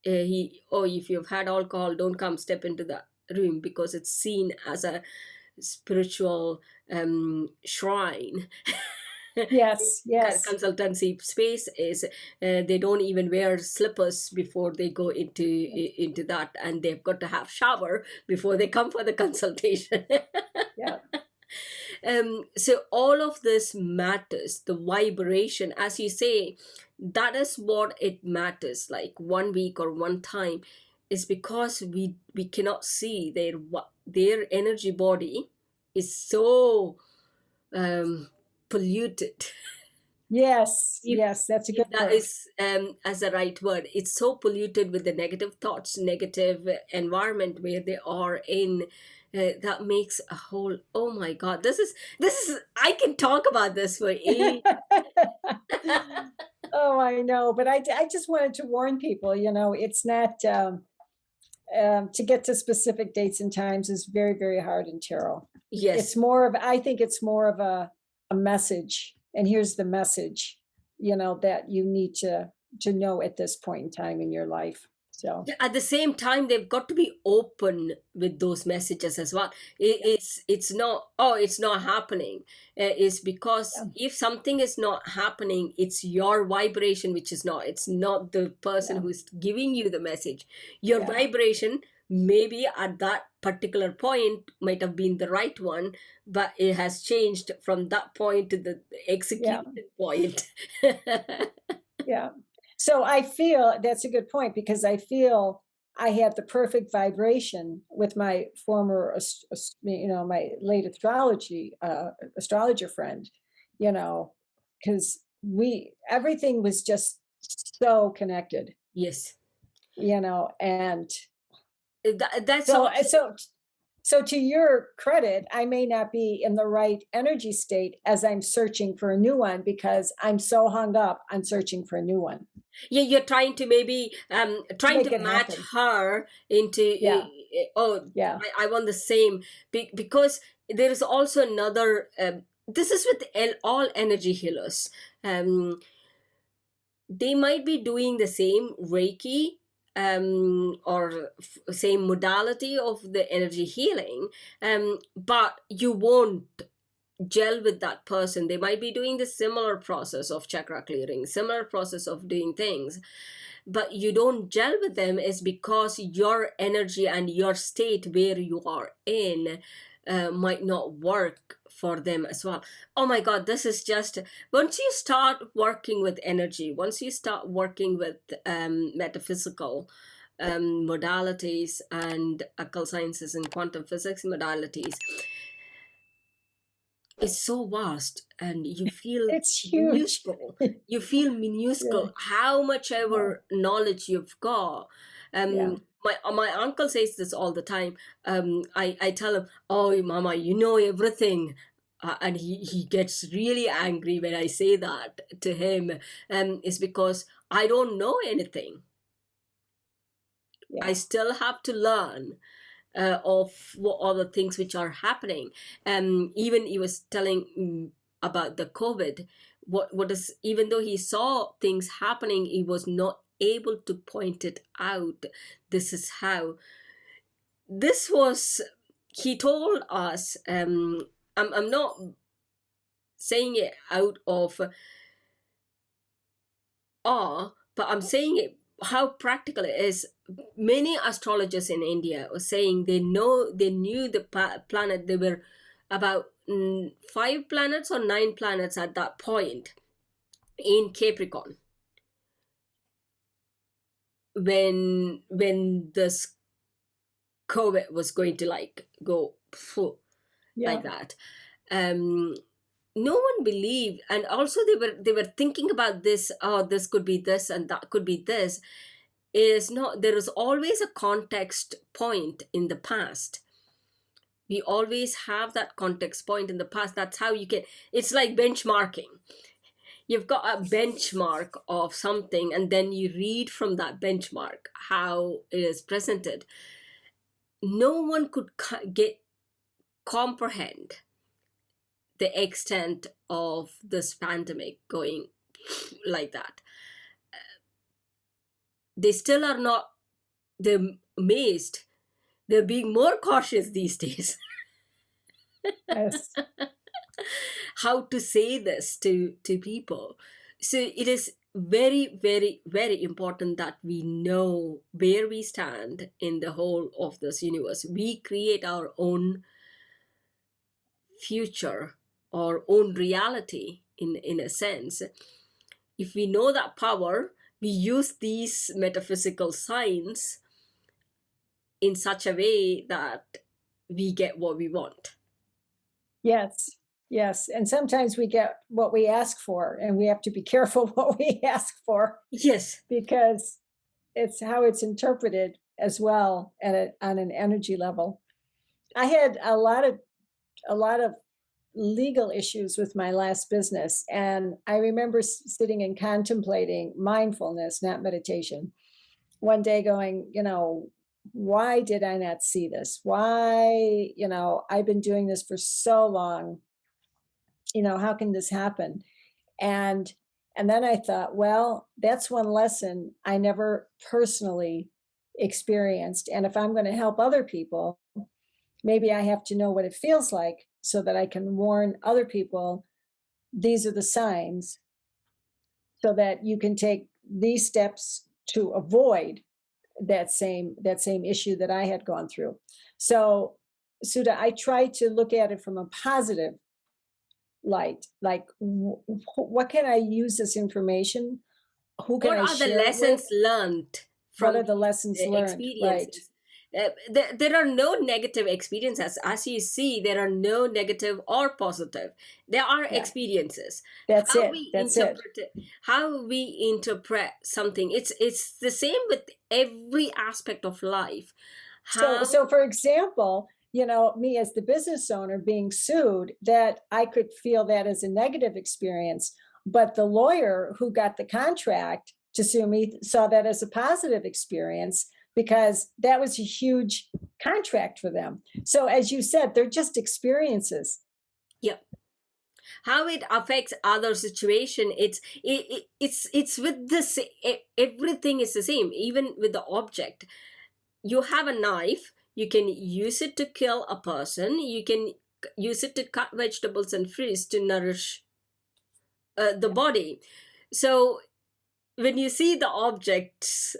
If you've had alcohol, don't come, step into the room, because it's seen as a spiritual shrine. Yes. Yes. Consultancy space is, they don't even wear slippers before they go into that, and they've got to have shower before they come for the consultation. Yeah. So all of this matters, the vibration, as you say, that is what it matters. Like 1 week or one time, is because we cannot see their energy body is so polluted. Yes. if Yes. That's a if good that word. is as a right word, it's so polluted with the negative thoughts, negative environment where they are in. That makes a whole, oh my god, this is I can talk about this for ages. Oh, I know, but I just wanted to warn people, it's not, to get to specific dates and times is very, very hard in tarot. Yes. I think it's more of a message. And here's the message, that you need to know at this point in time in your life. So, At the same time, they've got to be open with those messages as well. It's not, oh, it's not happening. It's because yeah, if something is not happening, it's your vibration which is not. It's not the person yeah, who's giving you the message. Your yeah, vibration maybe at that particular point might have been the right one, but it has changed from that point to the yeah, execution point. yeah. So I feel that's a good point because I feel I have the perfect vibration with my former, my late astrologer friend, you know, because everything was just so connected, Yes. and That's so, also. so to your credit, I may not be in the right energy state as I'm searching for a new one because I'm so hung up on searching for a new one. Yeah, you're trying to maybe trying Make to it match happen. her into Yeah, oh, yeah, I want the same. Because there is also another this is with all energy healers. They might be doing the same Reiki or same modality of the energy healing, but you won't gel with that person. They might be doing the similar process of chakra clearing, similar process of doing things, but you don't gel with them, is because your energy and your state where you are in might not work for them as well. Oh my god, this is just, once you start working with energy, once you start working with metaphysical modalities and occult sciences and quantum physics modalities, is so vast, and you feel It's huge. minuscule. You feel minuscule, Really. how much Yeah. ever knowledge you've got. Yeah. My uncle says this all the time. I tell him, "Oh, Mama, you know everything." And he gets really angry when I say that to him. Is because I don't know anything. I Yeah. still have to learn of what other things which are happening. Even he was telling about the COVID. What is, even though he saw things happening, he was not able to point it out. This is how. This was, he told us. I'm not saying it out of awe, but I'm saying it how practical it is. Many astrologers in India were saying they knew the planet. There were about 5 planets or 9 planets at that point in Capricorn when this COVID was going to like go Yeah. like that. Um, no one believed, and also they were thinking about this. Oh, this could be this, and that could be this. Is not, there is always a context point in the past. We always have that context point in the past. That's how you can, it's like benchmarking. You've got a benchmark of something, and then you read from that benchmark how it is presented. No one could get comprehend the extent of this pandemic going like that. They still are not, they're amazed. They're being more cautious these days. Yes. How to say this to people. So it is very, very, very important that we know where we stand in the whole of this universe. We create our own future, our own reality, in a sense. If we know that power, we use these metaphysical signs in such a way that we get what we want. Yes. Yes. And sometimes we get what we ask for, and we have to be careful what we ask for Yes. because it's how it's interpreted as well on an energy level. I had a lot of legal issues with my last business, and I remember sitting and contemplating mindfulness, not meditation, one day going, why did I not see this? Why, I've been doing this for so long. How can this happen? And and then I thought, well, that's one lesson I never personally experienced. And if I'm going to help other people, maybe I have to know what it feels like so that I can warn other people these are the signs so that you can take these steps to avoid that same issue that I had gone through. So, Sudha, I try to look at it from a positive light. Like, what can I use this information? Who can What I are the share it with? lessons learned What from are the these lessons learned? Right. experiences? There are no negative experiences. As you see, there are no negative or positive. There are Yeah. experiences. That's How it. we That's it. interpret it, how we interpret something. It's the same with every aspect of life. So, How, so for example, me as the business owner being sued, that I could feel that as a negative experience, but the lawyer who got the contract to sue me saw that as a positive experience because that was a huge contract for them. So, as you said, they're just experiences. yeah, how it affects other situation. It's with this. Everything is the same, even with the object. You have a knife, you can use it to kill a person, you can use it to cut vegetables and fruits to nourish the Yeah. body. So when you see the objects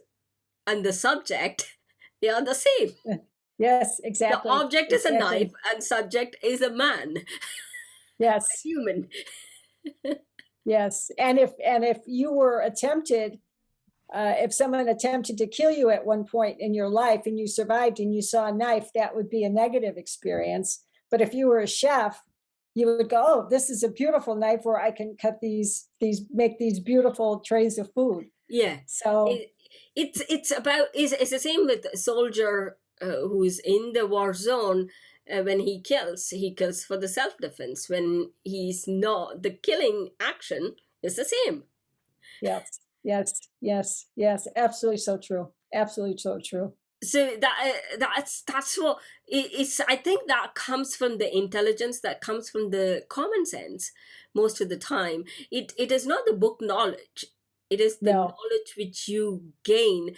and the subject, they are the same. Yes, The exactly. object is a knife Exactly. and subject is a man, a Yes. human. Yes. And if you were attempted if someone attempted to kill you at one point in your life and you survived and you saw a knife, that would be a negative experience. But if you were a chef you would go, oh, this is a beautiful knife where I can cut make these beautiful trays of food. Yeah, So it's about it's the same with a soldier who's in the war zone. When he kills for the self-defense. When he's not, the killing action is the same. yes, yes, yes, yes, absolutely so true. Absolutely so true. So that's what it's. I think that comes from the intelligence, that comes from the common sense. Most of the time, it is not the book knowledge, it is the No, knowledge which you gain.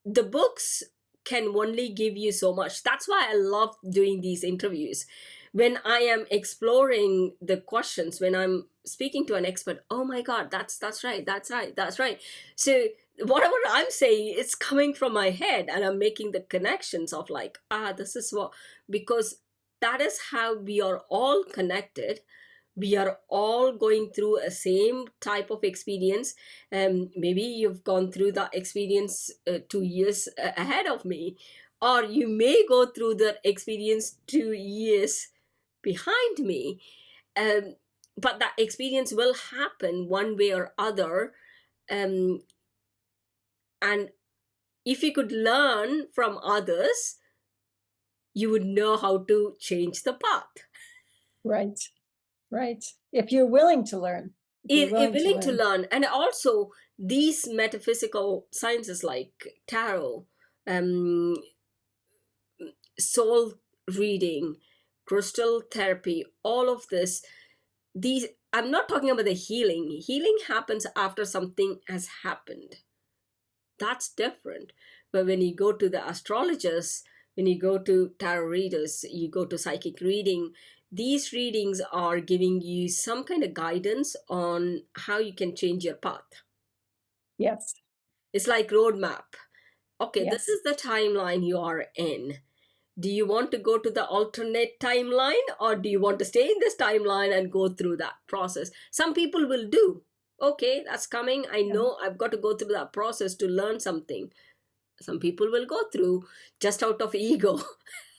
The books can only give you so much. That's why I love doing these interviews. When I am exploring the questions, when I'm speaking to an expert, oh my god, that's right, that's right, that's right. So whatever I'm saying, it's coming from my head, and I'm making the connections of like, this is what, because that is how we are all connected. We are all going through a same type of experience. Maybe you've gone through that experience 2 years ahead of me, or you may go through that experience 2 years behind me. um, but that experience will happen one way or other. um, and if you could learn from others, you would know how to change the path. right, right. If you're willing to learn, if you're Is willing to willing to learn. learn. And also these metaphysical sciences like tarot, um, soul reading, crystal therapy, all of this, these, I'm not talking about the healing happens after something has happened. That's different. But when you go to the astrologers, when you go to tarot readers, you go to psychic reading, these readings are giving you some kind of guidance on how you can change your path. Yes, It's like roadmap. Okay, this yes, is the timeline you are in. Do you want to go to the alternate timeline, or do you want to stay in this timeline and go through that process? Some people will do, okay, that's coming, I yeah, know I've got to go through that process to learn something. Some people will go through just out of ego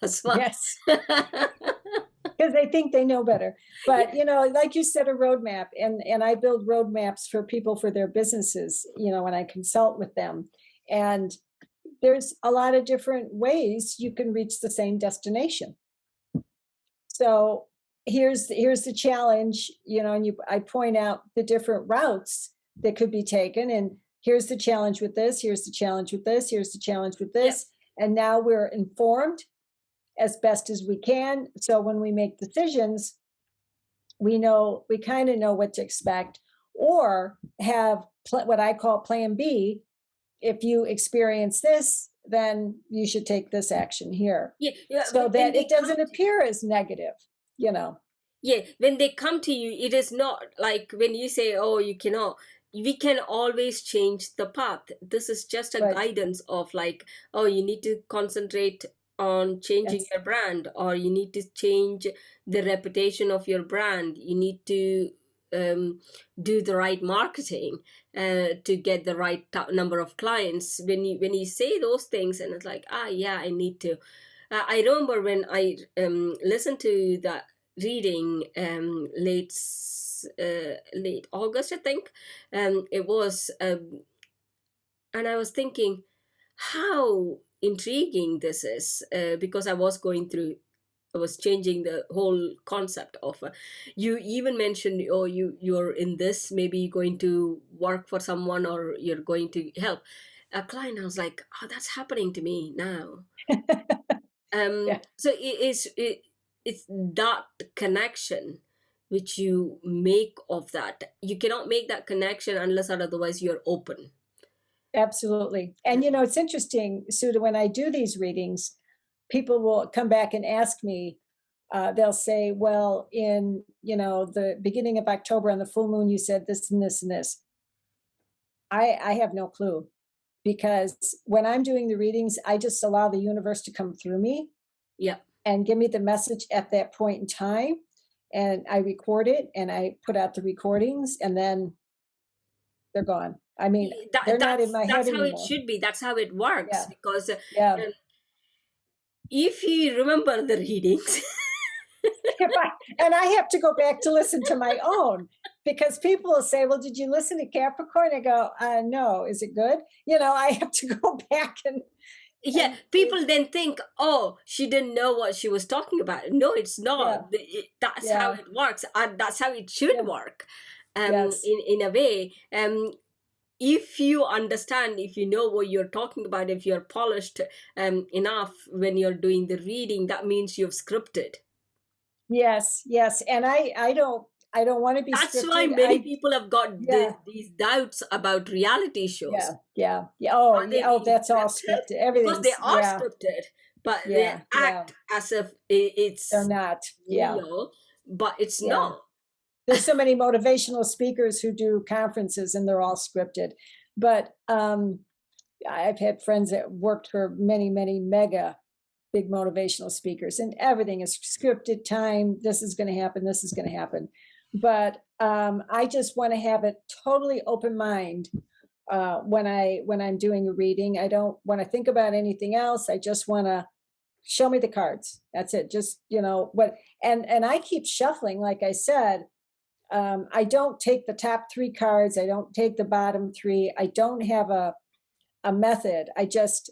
as well. yes, because they think they know better. But like you said, a roadmap, and I build roadmaps for people for their businesses. When I consult with them, and there's a lot of different ways you can reach the same destination. So here's the challenge, and I point out the different routes that could be taken, and here's the challenge with this, here's the challenge with this, here's the challenge with Yeah. this, and now we're informed as best as we can. So when we make decisions, we kind of know what to expect, or have what I call plan B. If you experience this, then you should take this action here, Yeah, yeah, so when that they it come doesn't appear as negative, you know. yeah, when they come to you, it is not like when you say, oh, you cannot, we can always change the path. This is just a Right. guidance of like, oh, you need to concentrate on changing Yes. your brand, or you need to change the reputation of your brand. You need to do the right marketing to get the right number of clients. When you say those things, and it's like, yeah, I need to. I remember when I listened to that reading late August, I think. It was, and I was thinking how intriguing this is, because I was changing the whole concept of. You even mentioned, oh, you're in this, maybe going to work for someone, or you're going to help a client. I was like, oh, that's happening to me now. Yeah, So it's that connection which you make of that. You cannot make that connection unless or otherwise you're open. absolutely. And it's interesting, Sudha, when I do these readings, people will come back and ask me, they'll say, well, in the beginning of October on the full moon, you said this and this and this. I have no clue, because when I'm doing the readings, I just allow the universe to come through me Yeah. and give me the message at that point in time. And I record it, and I put out the recordings, and then they're gone. I mean, they're not in my head That's how it anymore. should be. That's how it works. Yeah, Because yeah. if you remember the readings, And I have to go back to listen to my own, because people will say, well, did you listen to Capricorn? I go, no, is it good? I have to go back Yeah, and people then think, oh, she didn't know what she was talking about. No, it's yeah, not. That's how yeah, it works, and that's how it should yeah, work. yes. In a way, if you understand, if you know what you're talking about, if you're polished enough when you're doing the reading, that means you've scripted. Yes, yes. And I don't want to be That's why scripted. many people have got Yeah, these doubts about reality yeah, shows. yeah, yeah. Oh, Are they yeah. Oh, being that's all scripted? scripted. Because they Everything's, are yeah, scripted, but they yeah, yeah. act as if They're it's not. Yeah, real, but it's yeah. not. There's so many motivational speakers who do conferences and they're all scripted. But I've had friends that worked for many, many mega big motivational speakers, and everything is scripted time. This is going to happen. This is going to happen. But I just want to have a totally open mind when I'm doing a reading. I don't want to think about anything else. I just want to show me the cards. That's it. Just what. And I keep shuffling, like I said. I don't take the top three cards. I don't take the bottom three. I don't have a method. I just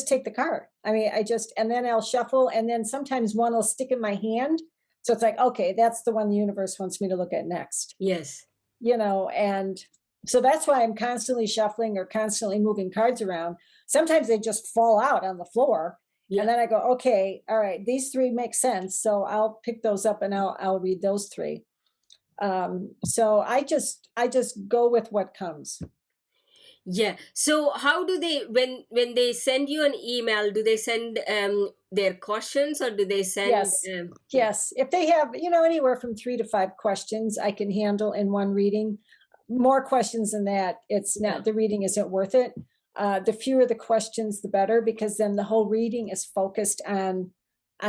take the card. I mean, and then I'll shuffle, and then sometimes one will stick in my hand. So it's like, okay, that's the one the universe wants me to look at next. Yes. And so that's why I'm constantly shuffling or constantly moving cards around. Sometimes they just fall out on the floor. Yeah. And then I go, okay, all right, these three make sense. So I'll pick those up and I'll read those three. So I just go with what comes. Yeah. So how do they, when they send you an email, do they send their questions, or do they send Yes. yeah. Yes. If they have, anywhere from 3 to 5 questions I can handle in one reading. More questions than that, it's not, Yeah. the reading isn't worth it. The fewer the questions, the better, because then the whole reading is focused on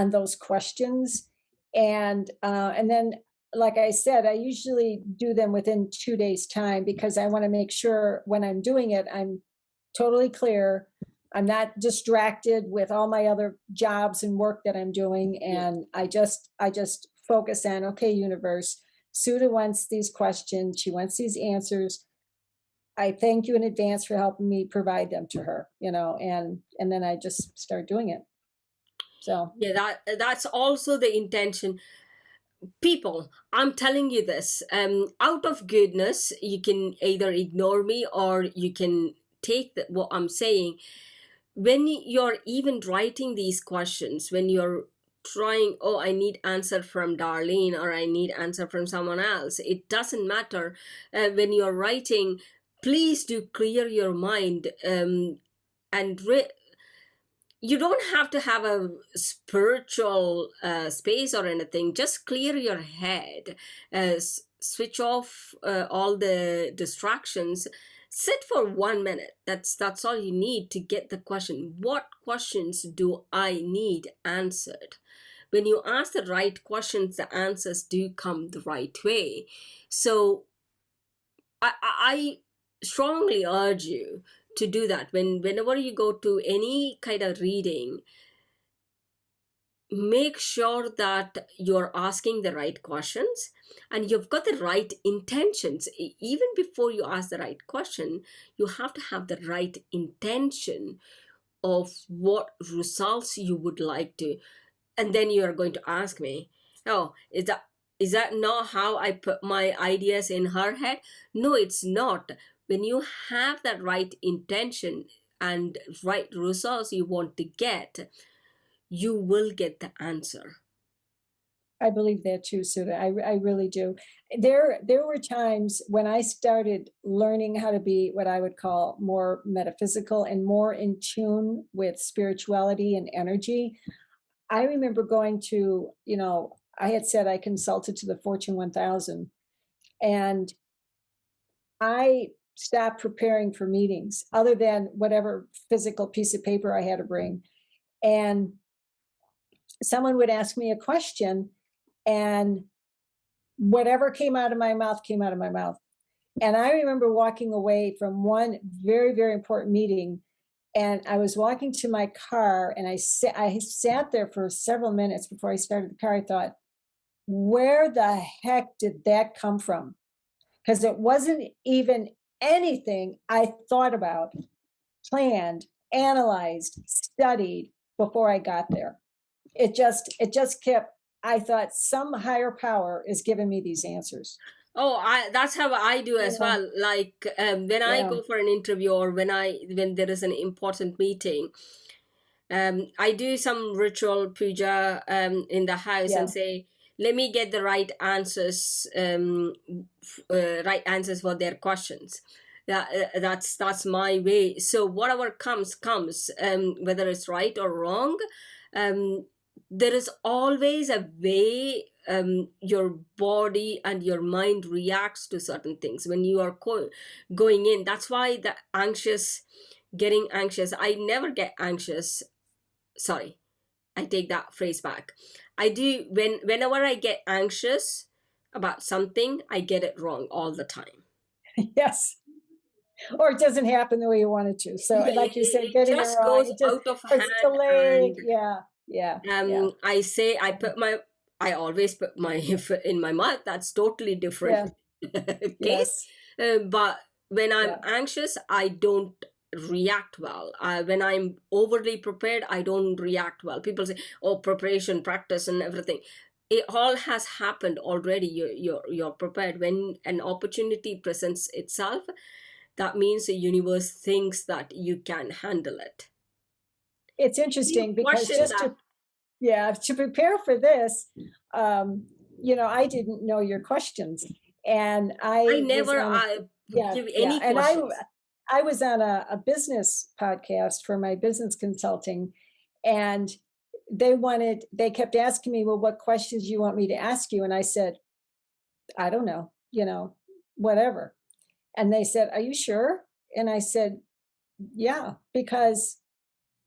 those questions. And then, like I said, I usually do them within 2 days' time, because I want to make sure when I'm doing it, I'm totally clear. I'm not distracted with all my other jobs and work that I'm doing. Yeah. And I just focus on, okay, universe, Sudha wants these questions. She wants these answers. I thank you in advance for helping me provide them to her, and then I just start doing it. So Yeah, that's also the intention. People, I'm telling you this, out of goodness, you can either ignore me or you can take what I'm saying. When you're even writing these questions, when you're trying, oh, I need answer from Darlene, or I need answer from someone else, it doesn't matter. When you're writing, please do clear your mind, and you don't have to have a spiritual space or anything. Just clear your head, switch off all the distractions, sit for 1 minute. That's all you need to get the question. What questions do I need answered? When you ask the right questions, the answers do come the right way. So I strongly urge you to do that. Whenever you go to any kind of reading, make sure that you're asking the right questions and you've got the right intentions. Even before you ask the right question, you have to have the right intention of what results you would like to. And then you are going to ask me, oh, is that not how I put my ideas in her head? No, it's not. When you have that right intention and right results you want to get, you will get the answer. I believe that too, Sudha. I really do. There were times when I started learning how to be what I would call more metaphysical and more in tune with spirituality and energy. I remember going to, I had said I consulted to the Fortune 1000, and I stopped preparing for meetings other than whatever physical piece of paper I had to bring. And someone would ask me a question, and whatever came out of my mouth came out of my mouth. And I remember walking away from one very, very important meeting And I was walking to my car, and I sat there for several minutes before I started the car. I thought, where the heck did that come from? Because it wasn't even anything I thought about, planned, analyzed, studied before I got there. It just kept, I thought some higher power is giving me these answers. Oh, that's how I do as Yeah, well. Like when I yeah, go for an interview, or when there is an important meeting, I do some ritual puja in the house and yeah. say, let me get the right answers, right answers for their questions. That's my way. So whatever comes, whether it's right or wrong. Um, there is always a way your body and your mind reacts to certain things when you are going in. That's why the getting anxious. I never get anxious. Sorry, I take that phrase back. I do whenever I get anxious about something, I get it wrong all the time. Yes. Or it doesn't happen the way you want it to. So, Yeah, like you said, it getting it just wrong, goes it just, out of it's hand. delayed. And Yeah, yeah, yeah, I say I always put my foot in my mouth. That's totally different. yeah, Case. yes, But when I'm yeah. anxious, I don't react well. When I'm overly prepared, I don't react well. People say, "Oh, preparation, practice, and everything." It all has happened already. You're prepared. When an opportunity presents itself, that means the universe thinks that you can handle it. It's You interesting because question just that. to, yeah, to prepare for this, um, I didn't know your questions, and I I was never on a, yeah, give yeah, any and questions. I was on a business podcast for my business consulting, and they kept asking me, well, what questions do you want me to ask you? And I said, I don't know, whatever. And they said, are you sure? And I said, yeah, because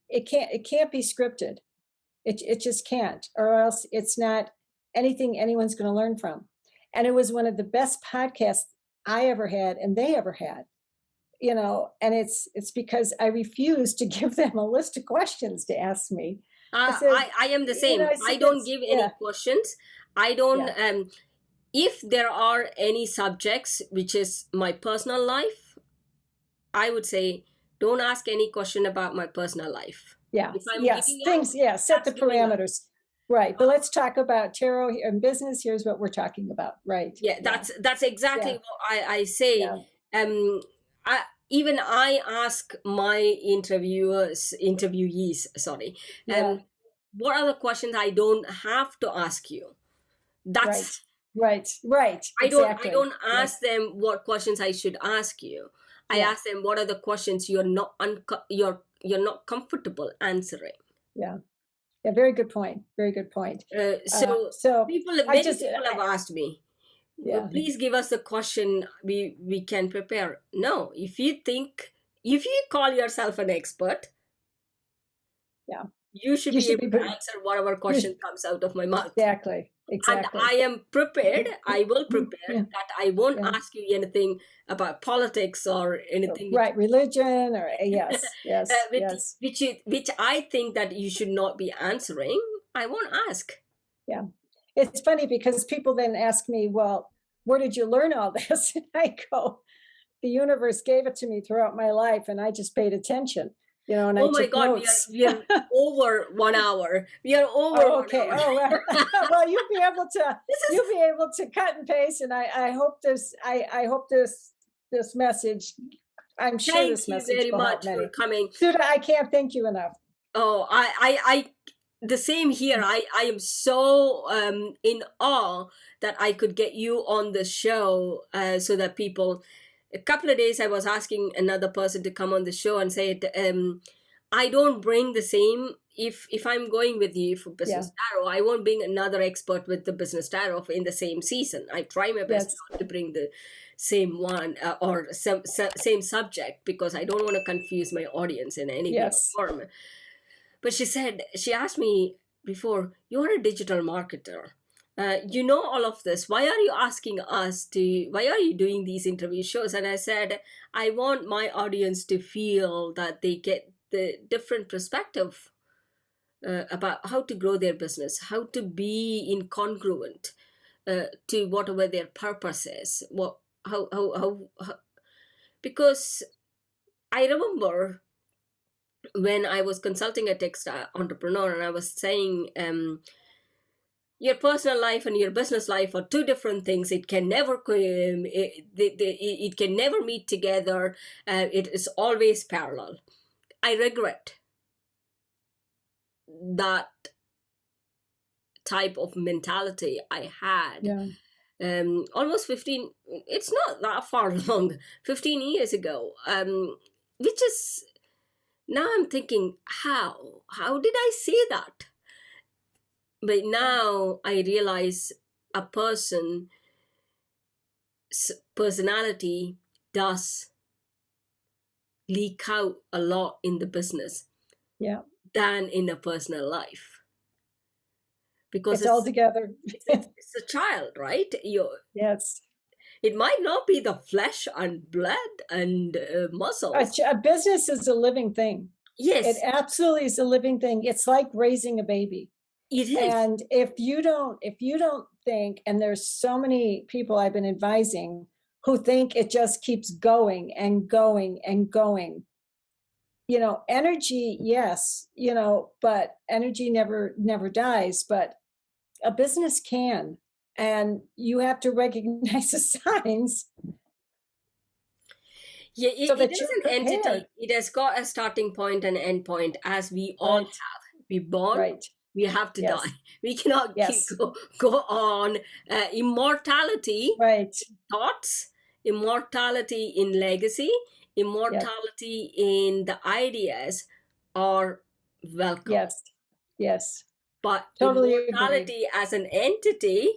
it can't be scripted. It just can't, or else it's not anything anyone's going to learn from. And it was one of the best podcasts I ever had and they ever had. And it's because I refused to give them a list of questions to ask me. I said, I am the same. I said, I don't that's, give yeah, any questions. I don't. yeah, If there are any subjects which is my personal life, I would say don't ask any question about my personal life. yeah, If I'm yes, giving out, things, yeah, set the that's giving out. parameters. Right. But let's talk about tarot and business. Here's what we're talking about. Right. Yeah, Yeah. that's exactly Yeah. what I say. Yeah. Um, even I ask my interviewees, sorry, Yeah. what are the questions I don't have to ask you? Right. That's Right. Right. I Exactly. don't Yeah. ask them what questions I should ask you. I Yeah. ask them what are the questions you're not comfortable answering. Yeah. Yeah. Very good point. Very good point. So So I many just, people have asked me, yeah. please give us a question we can prepare. No, if you call yourself an expert, Yeah. you should You be should able be, to answer whatever you, question comes out of my mouth. exactly. And I Exactly. am prepared, I will prepare Yeah. that I won't Yeah. ask you anything about politics or anything which Right. Religion or, yes. Yes. Yes. which I think that you should not be answering. I won't ask. Yeah. It's funny because people then ask me, well, where did you learn all this? And I go, the universe gave it to me throughout my life, and I just paid attention, and I Oh my took God, notes. we are over 1 hour. We are over Oh, one okay. hour. Oh, well, well, This is you'll be able to cut and paste, and I hope this message. I'm sure Thank this you message very will help much for many. coming. Sudha, I can't thank you enough. Oh, the same here. I am so in awe that I could get you on the show, so that people. A couple of days I was asking another person to come on the show and said, I don't bring the same. If I'm going with you for Yeah. business tarot, I won't bring another expert with the business tarot in the same season. I try my best Yes. not to bring the same one, or same subject, because I don't want to confuse my audience in any way or Yes. form. But she asked me before, you're a digital marketer. You know all of this. Why are you asking us why are you doing these interview shows? And I said, I want my audience to feel that they get the different perspective about how to grow their business, how to be incongruent to whatever their purpose is. What how because I remember when I was consulting a textile entrepreneur, and I was saying, your personal life and your business life are two different things. It can never it can never meet together. It is always parallel. I regret that type of mentality I had. Yeah. Almost 15, it's not that far long, 15 years ago, which is, now I'm thinking, how did I say that? But now I realize a person's personality does leak out a lot in the business Yeah. than in a personal life, because It's all together. it's a child, right? Yes. It might not be the flesh and blood and muscles. A business is a living thing. It Yes, absolutely is a living thing. It's like raising a baby. it is. And if you don't think, and there's so many people I've been advising who think it just keeps going and going and going. Energy, yes, but energy never dies, but a business can. And you have to recognize the signs Yeah, so it that is you're an entity. prepared. It has got a starting point and end point, as we all Right, have. We born, right. we have to Yes, die. We cannot keep yes, go on. Immortality right. thoughts, immortality in legacy, Yes, immortality in the ideas are welcome. yes, yes. But Totally agree. immortality as an entity,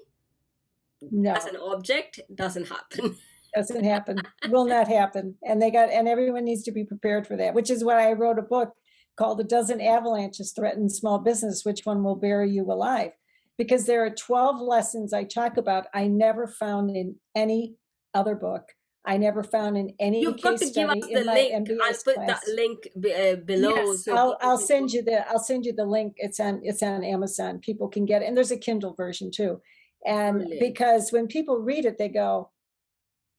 as an No, object, doesn't happen. doesn't happen. Will not happen. And everyone needs to be prepared for that, which is why I wrote a book called "A Dozen Avalanches Threaten Small Business, Which One Will Bury You Alive?" Because there are 12 lessons I talk about I never found in any other book. I never found in any You've got case to give us study the in my link. I'll MBA's put that class. link below Yes, so people I'll can send you the link. It's on Amazon. People can get it, and there's a Kindle version too. And brilliant. because when people read it, they go,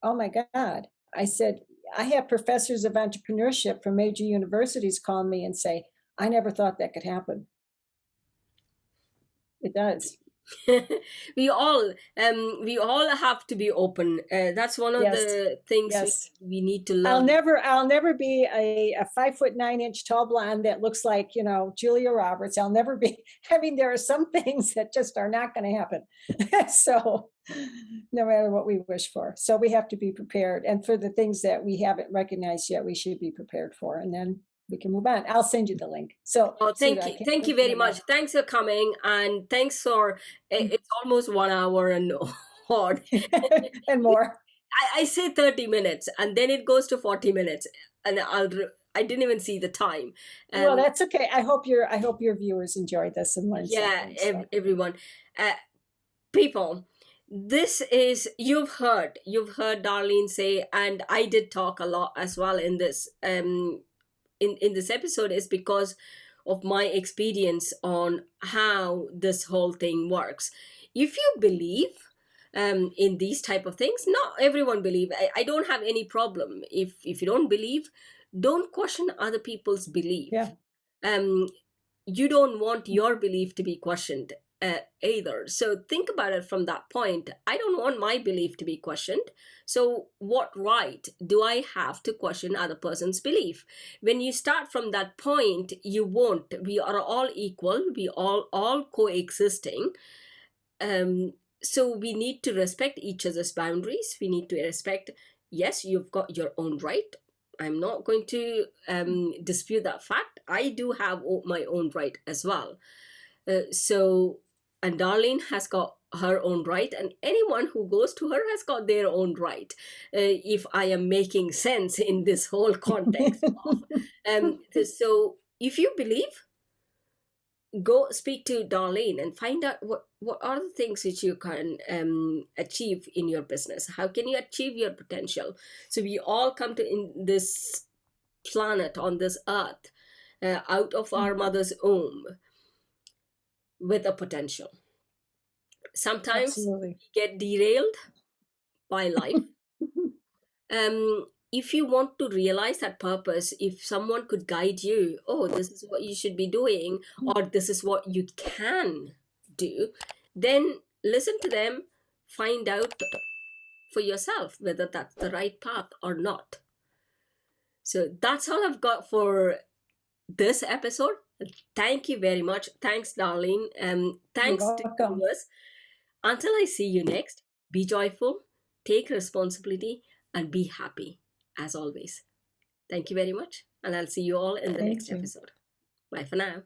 "Oh my God." I said, I have professors of entrepreneurship from major universities call me and say, "I never thought that could happen." It does. We all have to be open. That's one of Yes. the things Yes. we need to I'll learn. never be a 5'9" tall blonde that looks like, Julia Roberts. I'll never be. I mean, there are some things that just are not going to happen. So no matter what we wish for. So we have to be prepared. And for the things that we haven't recognized yet, we should be prepared for. And then we can move on. I'll send you the link. So Oh, Sudha, thank I you. can't Thank you thank you very enough. much. Thanks for coming, and thanks for it's almost 1 hour and odd. And more. I say 30 minutes and then it goes to 40 minutes, and I didn't even see the time. Well, Um that's okay. I hope your viewers enjoyed this and learned yeah, something. So everyone, uh, people, this is, you've heard Darlene say, and I did talk a lot as well in this in this episode, is because of my experience on how this whole thing works. If you believe in these type of things, not everyone believe. I don't have any problem if you don't believe. Don't question other people's belief. yeah. um you don't want your belief to be questioned either. So think about it from that point. I don't want my belief to be questioned. So what right do I have to question other person's belief? When you start from that point, you won't. We are all equal. We all coexisting. So we need to respect each other's boundaries. We need to respect, yes, you've got your own right. I'm not going to dispute that fact. I do have my own right as well. So, and Darlene has got her own right, and anyone who goes to her has got their own right. If I am making sense in this whole context of, so if you believe, go speak to Darlene and find out what are the things which you can achieve in your business. How can you achieve your potential? So we all come to in this planet, on this earth, out of our mother's womb with a potential. Sometimes we Absolutely. get derailed by life. If you want to realize that purpose, if someone could guide you, oh, this is what you should be doing, or this is what you can do, then listen to them, find out for yourself whether that's the right path or not. So that's all I've got for this episode. Thank you very much. Thanks, Darlene. You're Thanks to welcome. viewers. Until I see you next, be joyful, take responsibility, and be happy as always. Thank you very much, and I'll see you all in the Thank next you. episode. Bye for now.